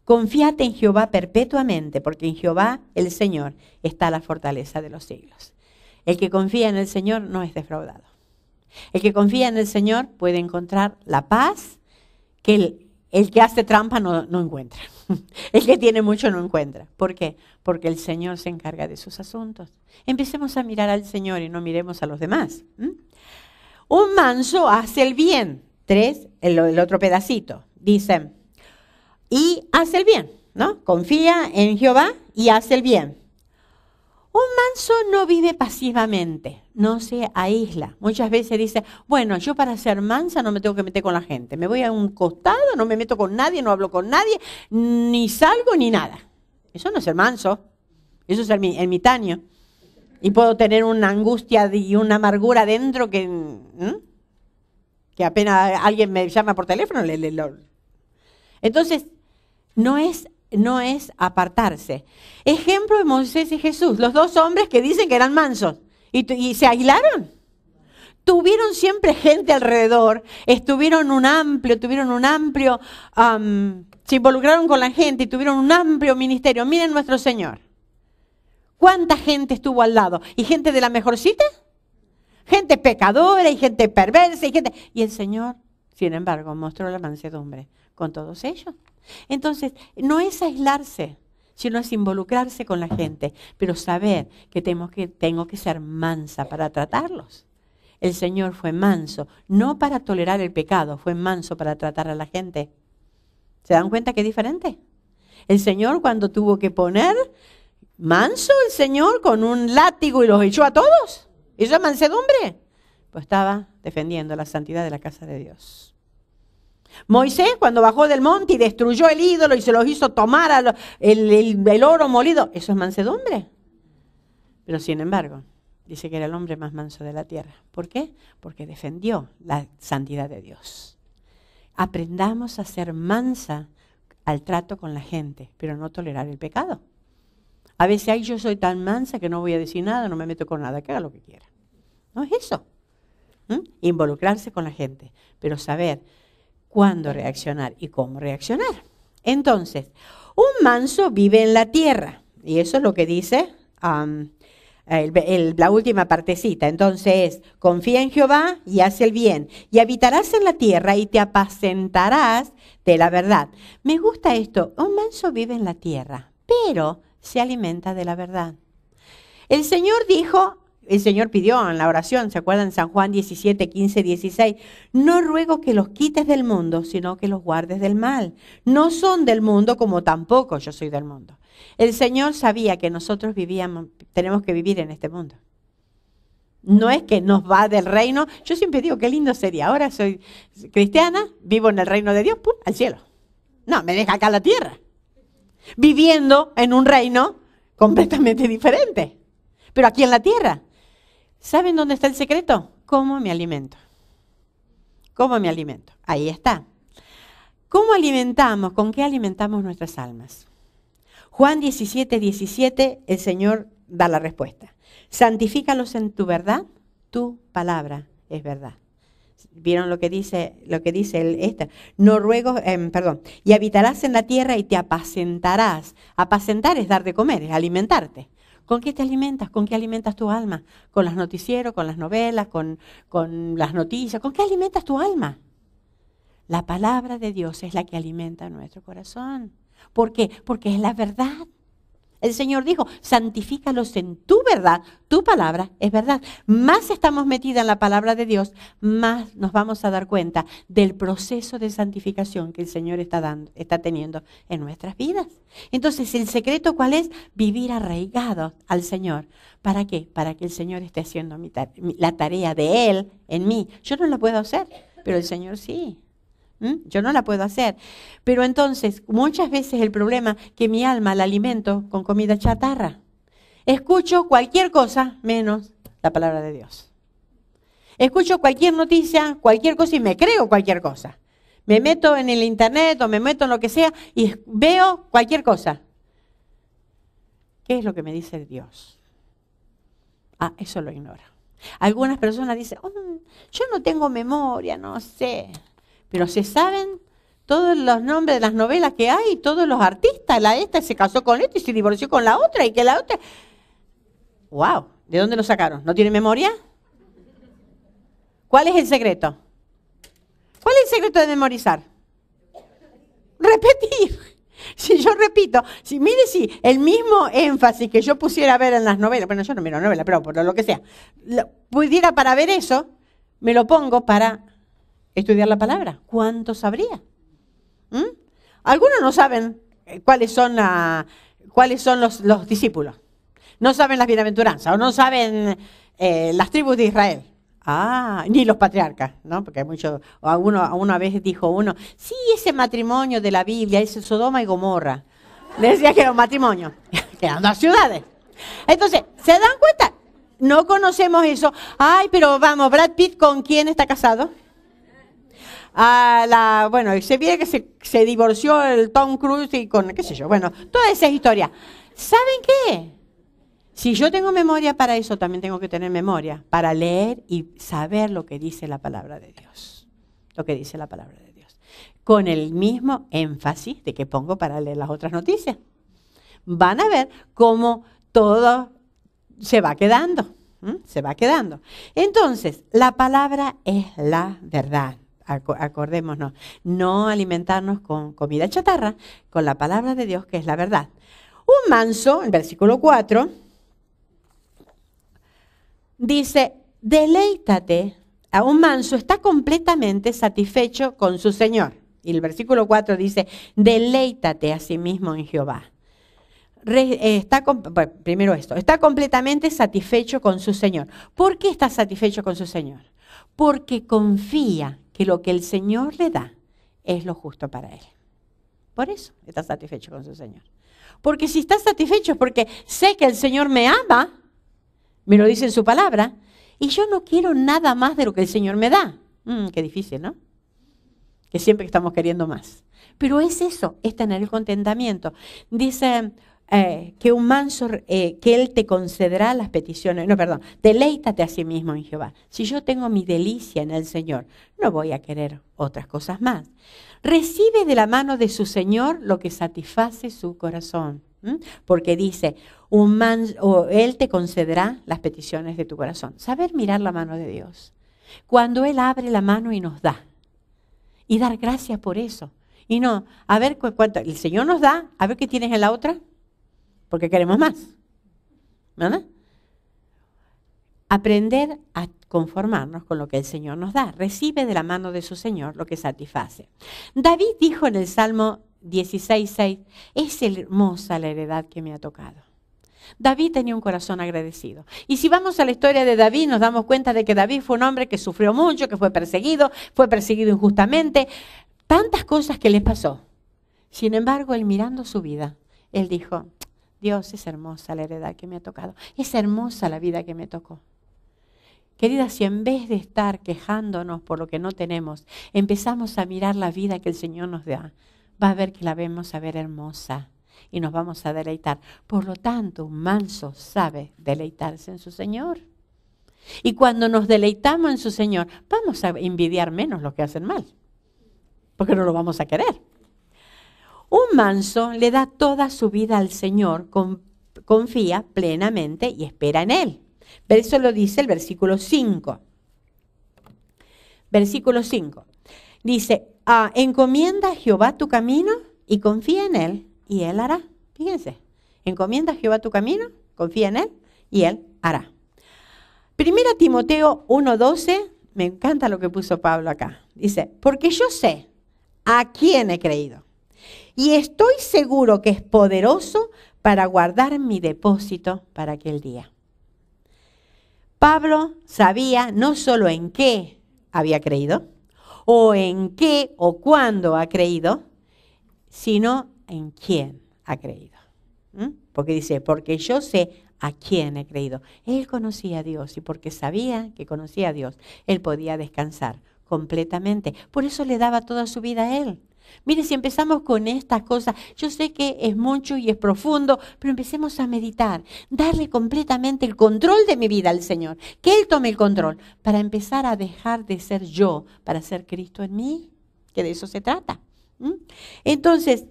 Confíate en Jehová perpetuamente, porque en Jehová, el Señor, está la fortaleza de los siglos. El que confía en el Señor no es defraudado. El que confía en el Señor puede encontrar la paz que el que hace trampa no encuentra. El que tiene mucho no encuentra. ¿Por qué? Porque el Señor se encarga de sus asuntos. Empecemos a mirar al Señor y no miremos a los demás. Un manso hace el bien. 3, el otro pedacito. Dice, y hace el bien, ¿no? Confía en Jehová y hace el bien. Un manso no vive pasivamente, no se aísla. Muchas veces dice, bueno, yo para ser mansa no me tengo que meter con la gente. Me voy a un costado, no me meto con nadie, no hablo con nadie, ni salgo ni nada. Eso no es ser manso, eso es ermitaño. Y puedo tener una angustia y una amargura dentro que apenas alguien me llama por teléfono. Entonces, no es apartarse. Ejemplo de Moisés y Jesús, los 2 hombres que dicen que eran mansos y se aislaron. Tuvieron siempre gente alrededor, tuvieron un amplio, se involucraron con la gente y tuvieron un amplio ministerio. Miren nuestro Señor. ¿Cuánta gente estuvo al lado? ¿Y gente de la mejorcita? Gente pecadora y gente perversa y el Señor, sin embargo, mostró la mansedumbre con todos ellos. Entonces, no es aislarse, sino es involucrarse con la gente, pero saber que tengo que ser mansa para tratarlos. El Señor fue manso, no para tolerar el pecado, fue manso para tratar a la gente. ¿Se dan cuenta que es diferente? El Señor cuando tuvo que poner manso el Señor con un látigo y los echó a todos. ¿Eso es mansedumbre? Pues estaba defendiendo la santidad de la casa de Dios. Moisés cuando bajó del monte y destruyó el ídolo y se los hizo tomar el oro molido, eso es mansedumbre. Pero sin embargo, dice que era el hombre más manso de la tierra. ¿Por qué? Porque defendió la santidad de Dios. Aprendamos a ser mansa al trato con la gente, pero no tolerar el pecado. A veces, ay, yo soy tan mansa que no voy a decir nada, no me meto con nada, que haga lo que quiera. No es eso. Involucrarse con la gente, pero saber cuándo reaccionar y cómo reaccionar. Entonces, un manso vive en la tierra. Y eso es lo que dice la última partecita. Entonces, confía en Jehová y haz el bien. Y habitarás en la tierra y te apacentarás de la verdad. Me gusta esto. Un manso vive en la tierra, pero se alimenta de la verdad. El Señor pidió en la oración, ¿se acuerdan? San Juan 17, 15, 16. No ruego que los quites del mundo, sino que los guardes del mal. No son del mundo como tampoco yo soy del mundo. El Señor sabía que nosotros tenemos que vivir en este mundo. No es que nos va del reino. Yo siempre digo, qué lindo sería. Ahora soy cristiana, vivo en el reino de Dios, ¡pum!, al cielo. No, me deja acá la tierra. Viviendo en un reino completamente diferente. Pero aquí en la tierra. ¿Saben dónde está el secreto? ¿Cómo me alimento? ¿Cómo me alimento? Ahí está. ¿Cómo alimentamos? ¿Con qué alimentamos nuestras almas? Juan 17:17, el Señor da la respuesta. Santifícalos en tu verdad, tu palabra es verdad. ¿Vieron lo que dice esta? No ruego, y habitarás en la tierra y te apacentarás. Apacentar es dar de comer, es alimentarte. ¿Con qué te alimentas? ¿Con qué alimentas tu alma? ¿Con los noticieros, con las novelas, con las noticias? ¿Con qué alimentas tu alma? La palabra de Dios es la que alimenta nuestro corazón. ¿Por qué? Porque es la verdad. El Señor dijo, santifícalos en tu verdad, tu palabra es verdad. Más estamos metidas en la palabra de Dios, más nos vamos a dar cuenta del proceso de santificación que el Señor está teniendo en nuestras vidas. Entonces, ¿el secreto cuál es? Vivir arraigados al Señor. ¿Para qué? Para que el Señor esté haciendo la tarea de Él en mí. Yo no la puedo hacer, pero el Señor sí. Yo no la puedo hacer. Pero entonces, muchas veces el problema es que mi alma la alimento con comida chatarra. Escucho cualquier cosa menos la palabra de Dios. Escucho cualquier noticia, cualquier cosa y me creo cualquier cosa. Me meto en el internet o me meto en lo que sea y veo cualquier cosa. ¿Qué es lo que me dice Dios? Eso lo ignoro. Algunas personas dicen, yo no tengo memoria, no sé. Pero se saben todos los nombres de las novelas que hay, todos los artistas. Esta se casó con este y se divorció con la otra y que la otra. ¡Wow! ¿De dónde lo sacaron? ¿No tiene memoria? ¿Cuál es el secreto? ¿Cuál es el secreto de memorizar? Repetir. Si yo repito, si el mismo énfasis que yo pusiera a ver en las novelas, bueno, yo no miro novelas, pero por lo que sea, pudiera para ver eso, me lo pongo para estudiar la palabra. ¿Cuánto sabría? Algunos no saben cuáles son los discípulos. No saben las bienaventuranzas o no saben las tribus de Israel. Ni los patriarcas, ¿no? Porque hay muchos. Una vez dijo uno, sí, ese matrimonio de la Biblia es Sodoma y Gomorra. Le decía que era un matrimonio. Que eran dos ciudades. Entonces, ¿se dan cuenta? No conocemos eso. Pero vamos, Brad Pitt, ¿con quién está casado? Se viene que se divorció el Tom Cruise y con, qué sé yo, toda esa historia. ¿Saben qué? Si yo tengo memoria para eso, también tengo que tener memoria para leer y saber lo que dice la palabra de Dios. Lo que dice la palabra de Dios. Con el mismo énfasis de que pongo para leer las otras noticias. Van a ver cómo todo se va quedando. Se va quedando. Entonces, la palabra es la verdad. Acordémonos, no alimentarnos con comida chatarra, con la palabra de Dios que es la verdad. Un manso, en versículo 4, dice, deleítate, un manso está completamente satisfecho con su Señor. Y el versículo 4 dice, deleítate a sí mismo en Jehová. Primero esto, está completamente satisfecho con su Señor. ¿Por qué está satisfecho con su Señor? Porque confía que lo que el Señor le da es lo justo para él. Por eso está satisfecho con su Señor. Porque si está satisfecho es porque sé que el Señor me ama, me lo dice en su palabra, y yo no quiero nada más de lo que el Señor me da. Qué difícil, ¿no? Que siempre estamos queriendo más. Pero es eso, es tener el contentamiento. Dice que un manso, que Él te concederá las peticiones. Deleítate a sí mismo en Jehová. Si yo tengo mi delicia en el Señor, no voy a querer otras cosas más. Recibe de la mano de su Señor lo que satisface su corazón. Porque dice, Él te concederá las peticiones de tu corazón. Saber mirar la mano de Dios. Cuando Él abre la mano y nos da. Y dar gracias por eso. Y no, a ver cuánto el Señor nos da, a ver qué tienes en la otra. Porque queremos más. ¿Verdad? Aprender a conformarnos con lo que el Señor nos da. Recibe de la mano de su Señor lo que satisface. David dijo en el Salmo 16:6, es hermosa la heredad que me ha tocado. David tenía un corazón agradecido. Y si vamos a la historia de David, nos damos cuenta de que David fue un hombre que sufrió mucho, que fue perseguido injustamente, tantas cosas que le pasó. Sin embargo, él mirando su vida, él dijo, Dios, es hermosa la heredad que me ha tocado, es hermosa la vida que me tocó. Querida, si en vez de estar quejándonos por lo que no tenemos, empezamos a mirar la vida que el Señor nos da, va a ver que la vamos a ver hermosa y nos vamos a deleitar. Por lo tanto, un manso sabe deleitarse en su Señor. Y cuando nos deleitamos en su Señor, vamos a envidiar menos los que hacen mal, porque no lo vamos a querer. Un manso le da toda su vida al Señor, confía plenamente y espera en Él. Eso lo dice el versículo 5. Versículo 5. Dice, encomienda a Jehová tu camino y confía en Él y Él hará. Fíjense, encomienda a Jehová tu camino, confía en Él y Él hará. Primera Timoteo 1:12, me encanta lo que puso Pablo acá. Dice, porque yo sé a quién he creído y estoy seguro que es poderoso para guardar mi depósito para aquel día. Pablo sabía no solo en qué había creído, o en qué o cuándo ha creído, sino en quién ha creído. Porque dice, porque yo sé a quién he creído. Él conocía a Dios y porque sabía que conocía a Dios, él podía descansar completamente. Por eso le daba toda su vida a Él. Mire, si empezamos con estas cosas, yo sé que es mucho y es profundo, pero empecemos a meditar, darle completamente el control de mi vida al Señor, que Él tome el control, para empezar a dejar de ser yo, para ser Cristo en mí, que de eso se trata. Entonces,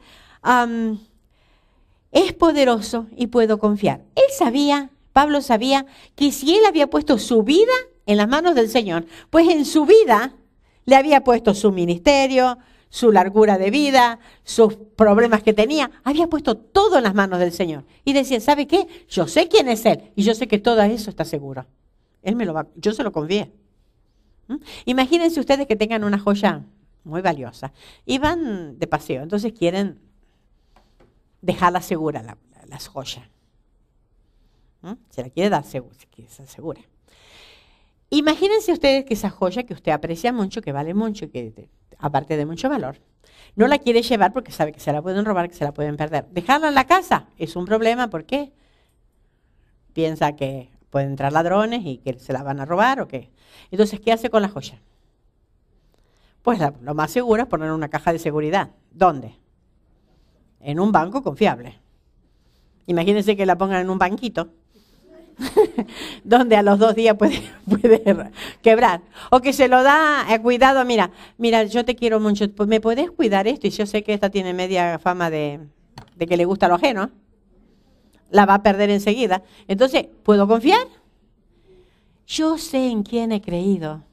es poderoso y puedo confiar. Él sabía, Pablo sabía, que si él había puesto su vida en las manos del Señor, pues en su vida le había puesto su ministerio, su largura de vida, sus problemas que tenía, había puesto todo en las manos del Señor. Y decía, ¿sabe qué? Yo sé quién es Él y yo sé que todo eso está seguro. Él me lo va, yo se lo confié. Imagínense ustedes que tengan una joya muy valiosa y van de paseo, entonces quieren dejarla segura, las joyas. Se la quiere dar segura. Imagínense ustedes que esa joya que usted aprecia mucho, que vale mucho, que aparte de mucho valor, no la quiere llevar porque sabe que se la pueden robar, que se la pueden perder. Dejarla en la casa es un problema, ¿por qué? Piensa que pueden entrar ladrones y que se la van a robar o qué. Entonces, ¿qué hace con la joya? Pues lo más seguro es poner en una caja de seguridad. ¿Dónde? En un banco confiable. Imagínense que la pongan en un banquito, donde a los 2 días puede quebrar. O que se lo da cuidado, mira, yo te quiero mucho, ¿me podés cuidar esto? Y yo sé que esta tiene media fama de que le gusta lo ajeno. La va a perder enseguida. Entonces, ¿puedo confiar? Yo sé en quién he creído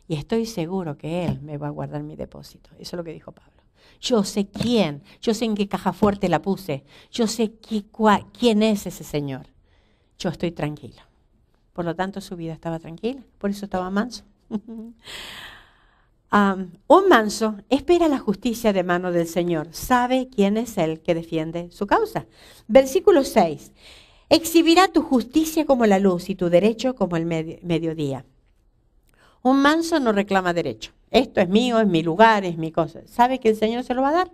y estoy seguro que Él me va a guardar mi depósito. Eso es lo que dijo Pablo. Yo sé quién, yo sé en qué caja fuerte la puse, yo sé quién es ese Señor. Yo estoy tranquilo. Por lo tanto, su vida estaba tranquila, por eso estaba manso. Un manso espera la justicia de mano del Señor, sabe quién es Él que defiende su causa. Versículo 6. Exhibirá tu justicia como la luz y tu derecho como el mediodía. Un manso no reclama derecho. Esto es mío, es mi lugar, es mi cosa. Sabe que el Señor se lo va a dar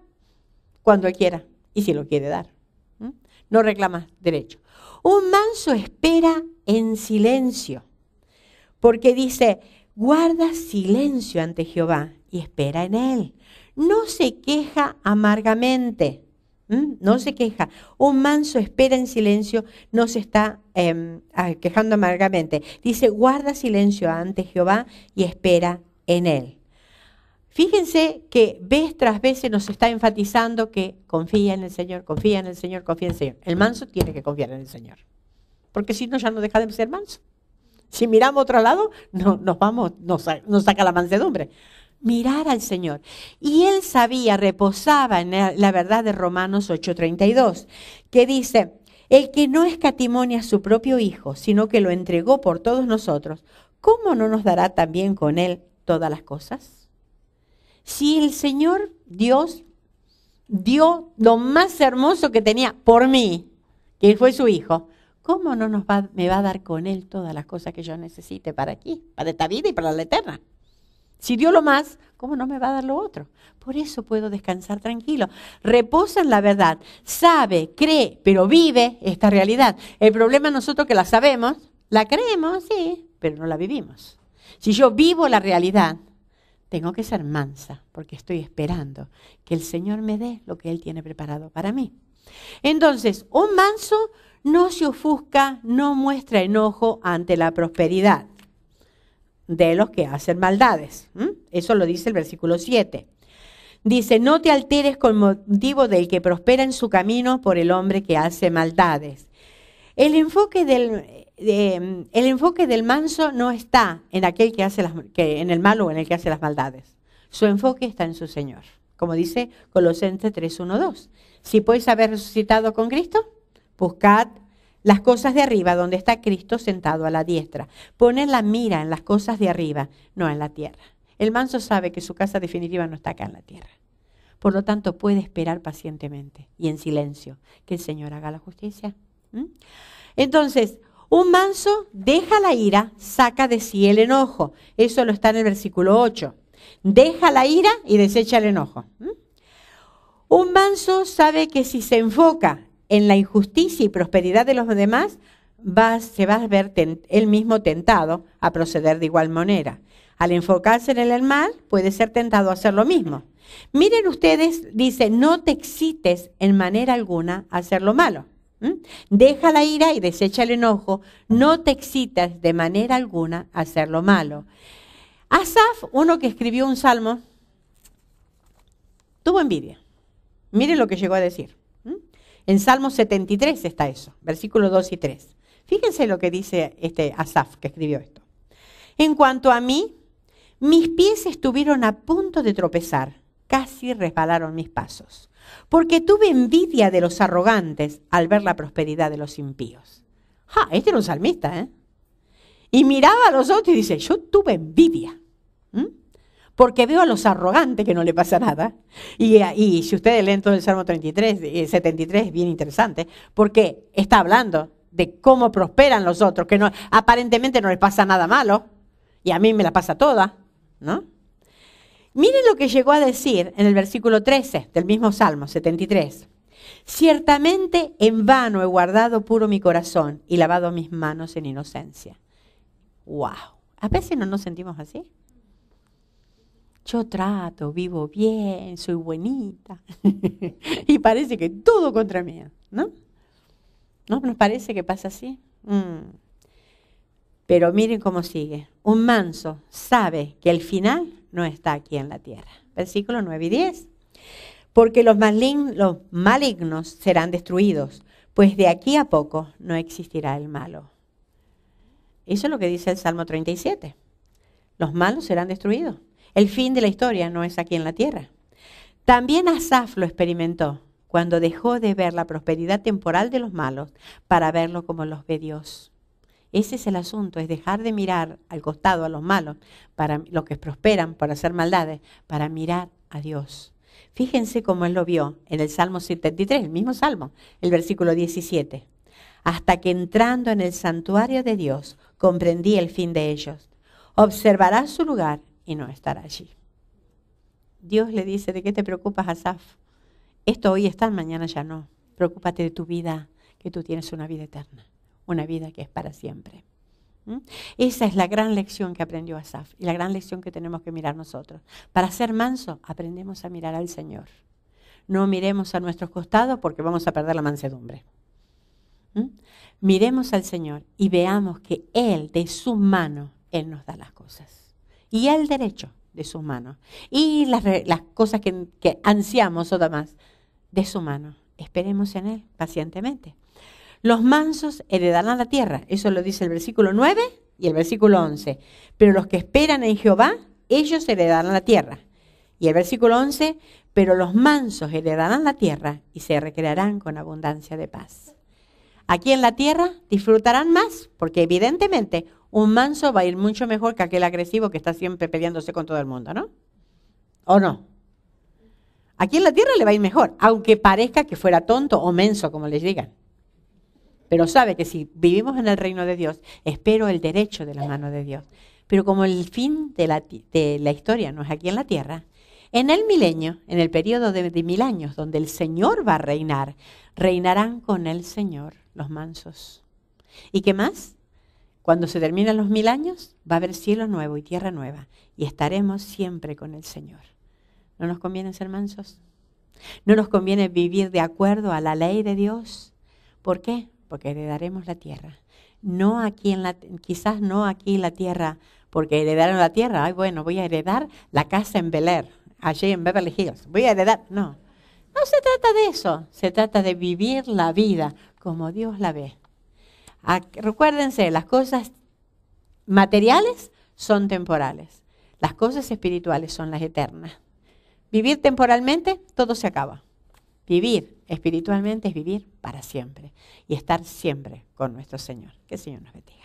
cuando Él quiera y si lo quiere dar. No reclama derecho. Un manso espera en silencio, porque dice, guarda silencio ante Jehová y espera en Él. No se queja amargamente. No se queja. Un manso espera en silencio, no se está quejando amargamente. Dice, guarda silencio ante Jehová y espera en Él. Fíjense que vez tras vez se nos está enfatizando que confía en el Señor, confía en el Señor, confía en el Señor. El manso tiene que confiar en el Señor, porque si no ya no deja de ser manso. Si miramos a otro lado, nos saca la mansedumbre. Mirar al Señor. Y él sabía, reposaba en la verdad de Romanos 8:32, que dice, el que no escatimó a su propio Hijo, sino que lo entregó por todos nosotros, ¿cómo no nos dará también con Él todas las cosas? Si el Señor Dios dio lo más hermoso que tenía por mí, que fue su hijo, ¿cómo no me va a dar con él todas las cosas que yo necesite para aquí, para esta vida y para la eterna? Si dio lo más, ¿cómo no me va a dar lo otro? Por eso puedo descansar tranquilo. Reposa en la verdad, sabe, cree, pero vive esta realidad. El problema es nosotros que la sabemos, la creemos, sí, pero no la vivimos. Si yo vivo la realidad, tengo que ser mansa, porque estoy esperando que el Señor me dé lo que Él tiene preparado para mí. Entonces, un manso no se ofusca, no muestra enojo ante la prosperidad de los que hacen maldades. Eso lo dice el versículo 7. Dice, no te alteres con motivo del que prospera en su camino por el hombre que hace maldades. El enfoque del manso no está en aquel que hace en el malo o en el que hace las maldades. Su enfoque está en su Señor. Como dice Colosenses 3:1-2. Si podéis haber resucitado con Cristo, buscad las cosas de arriba, donde está Cristo sentado a la diestra. Poned la mira en las cosas de arriba, no en la tierra. El manso sabe que su casa definitiva no está acá en la tierra. Por lo tanto, puede esperar pacientemente y en silencio que el Señor haga la justicia. Entonces, un manso deja la ira, saca de sí el enojo. Eso lo está en el versículo 8. Deja la ira y desecha el enojo. Un manso sabe que si se enfoca en la injusticia y prosperidad de los demás, se va a ver él mismo tentado a proceder de igual manera. Al enfocarse en el mal, puede ser tentado a hacer lo mismo. Miren ustedes, dice, no te excites en manera alguna a hacer lo malo. Deja la ira y desecha el enojo. No te excites de manera alguna a hacer lo malo. Asaf, uno que escribió un salmo, tuvo envidia. Miren lo que llegó a decir. En Salmo 73 está eso, versículos 2 y 3. Fíjense lo que dice Asaf, que escribió esto. En cuanto a mí, mis pies estuvieron a punto de tropezar, casi resbalaron mis pasos, porque tuve envidia de los arrogantes al ver la prosperidad de los impíos. Este era un salmista, ¿eh? Y miraba a los otros y dice, yo tuve envidia. Porque veo a los arrogantes que no le pasa nada. Y si ustedes leen todo el Salmo 73, es bien interesante, porque está hablando de cómo prosperan los otros, que no, aparentemente no les pasa nada malo, y a mí me la pasa toda, ¿no? Miren lo que llegó a decir en el versículo 13 del mismo Salmo 73. Ciertamente en vano he guardado puro mi corazón y lavado mis manos en inocencia. ¡Wow! A veces no nos sentimos así. Yo trato, vivo bien, soy buenita. Y parece que todo contra mí, ¿no? ¿No nos parece que pasa así? Pero miren cómo sigue. Un manso sabe que el final no está aquí en la tierra. Versículos 9 y 10. Porque los malignos serán destruidos, pues de aquí a poco no existirá el malo. Eso es lo que dice el Salmo 37. Los malos serán destruidos. El fin de la historia no es aquí en la tierra. También Asaf lo experimentó cuando dejó de ver la prosperidad temporal de los malos para verlo como los ve Dios. Ese es el asunto, es dejar de mirar al costado a los malos, para los que prosperan por hacer maldades, para mirar a Dios. Fíjense cómo él lo vio en el Salmo 73, el mismo Salmo, el versículo 17. Hasta que entrando en el santuario de Dios, comprendí el fin de ellos. Observarás su lugar y no estará allí. Dios le dice, ¿de qué te preocupas, Asaf? Esto hoy está, mañana ya no. Preocúpate de tu vida, que tú tienes una vida eterna, una vida que es para siempre. Esa es la gran lección que aprendió Asaf y la gran lección que tenemos que mirar nosotros. Para ser manso, aprendemos a mirar al Señor. No miremos a nuestros costados porque vamos a perder la mansedumbre. Miremos al Señor y veamos que Él, de su mano, Él nos da las cosas. Y el derecho de sus manos. Y las cosas que ansiamos o demás de su mano. Esperemos en Él pacientemente. Los mansos heredarán la tierra. Eso lo dice el versículo 9 y el versículo 11. Pero los que esperan en Jehová, ellos heredarán la tierra. Y el versículo 11, pero los mansos heredarán la tierra y se recrearán con abundancia de paz. Aquí en la tierra disfrutarán más, porque evidentemente un manso va a ir mucho mejor que aquel agresivo que está siempre peleándose con todo el mundo, ¿no? ¿O no? Aquí en la tierra le va a ir mejor, aunque parezca que fuera tonto o menso, como les digan. Pero sabe que si vivimos en el reino de Dios, espero el derecho de la mano de Dios. Pero como el fin de la historia no es aquí en la tierra, en el milenio, en el periodo de 1000 años, donde el Señor va a reinar, reinarán con el Señor los mansos. ¿Y qué más? Cuando se terminan los 1000 años, va a haber cielo nuevo y tierra nueva, y estaremos siempre con el Señor. ¿No nos conviene ser mansos? ¿No nos conviene vivir de acuerdo a la ley de Dios? ¿Por qué? Porque heredaremos la tierra. No aquí quizás no aquí la tierra, porque heredaron la tierra. Ay, bueno, voy a heredar la casa en Bel Air, allí en Beverly Hills. Voy a heredar. No, no se trata de eso. Se trata de vivir la vida como Dios la ve. Recuérdense, las cosas materiales son temporales. Las cosas espirituales son las eternas. Vivir temporalmente, todo se acaba. Vivir espiritualmente es vivir para siempre y estar siempre con nuestro Señor. Que el Señor nos bendiga.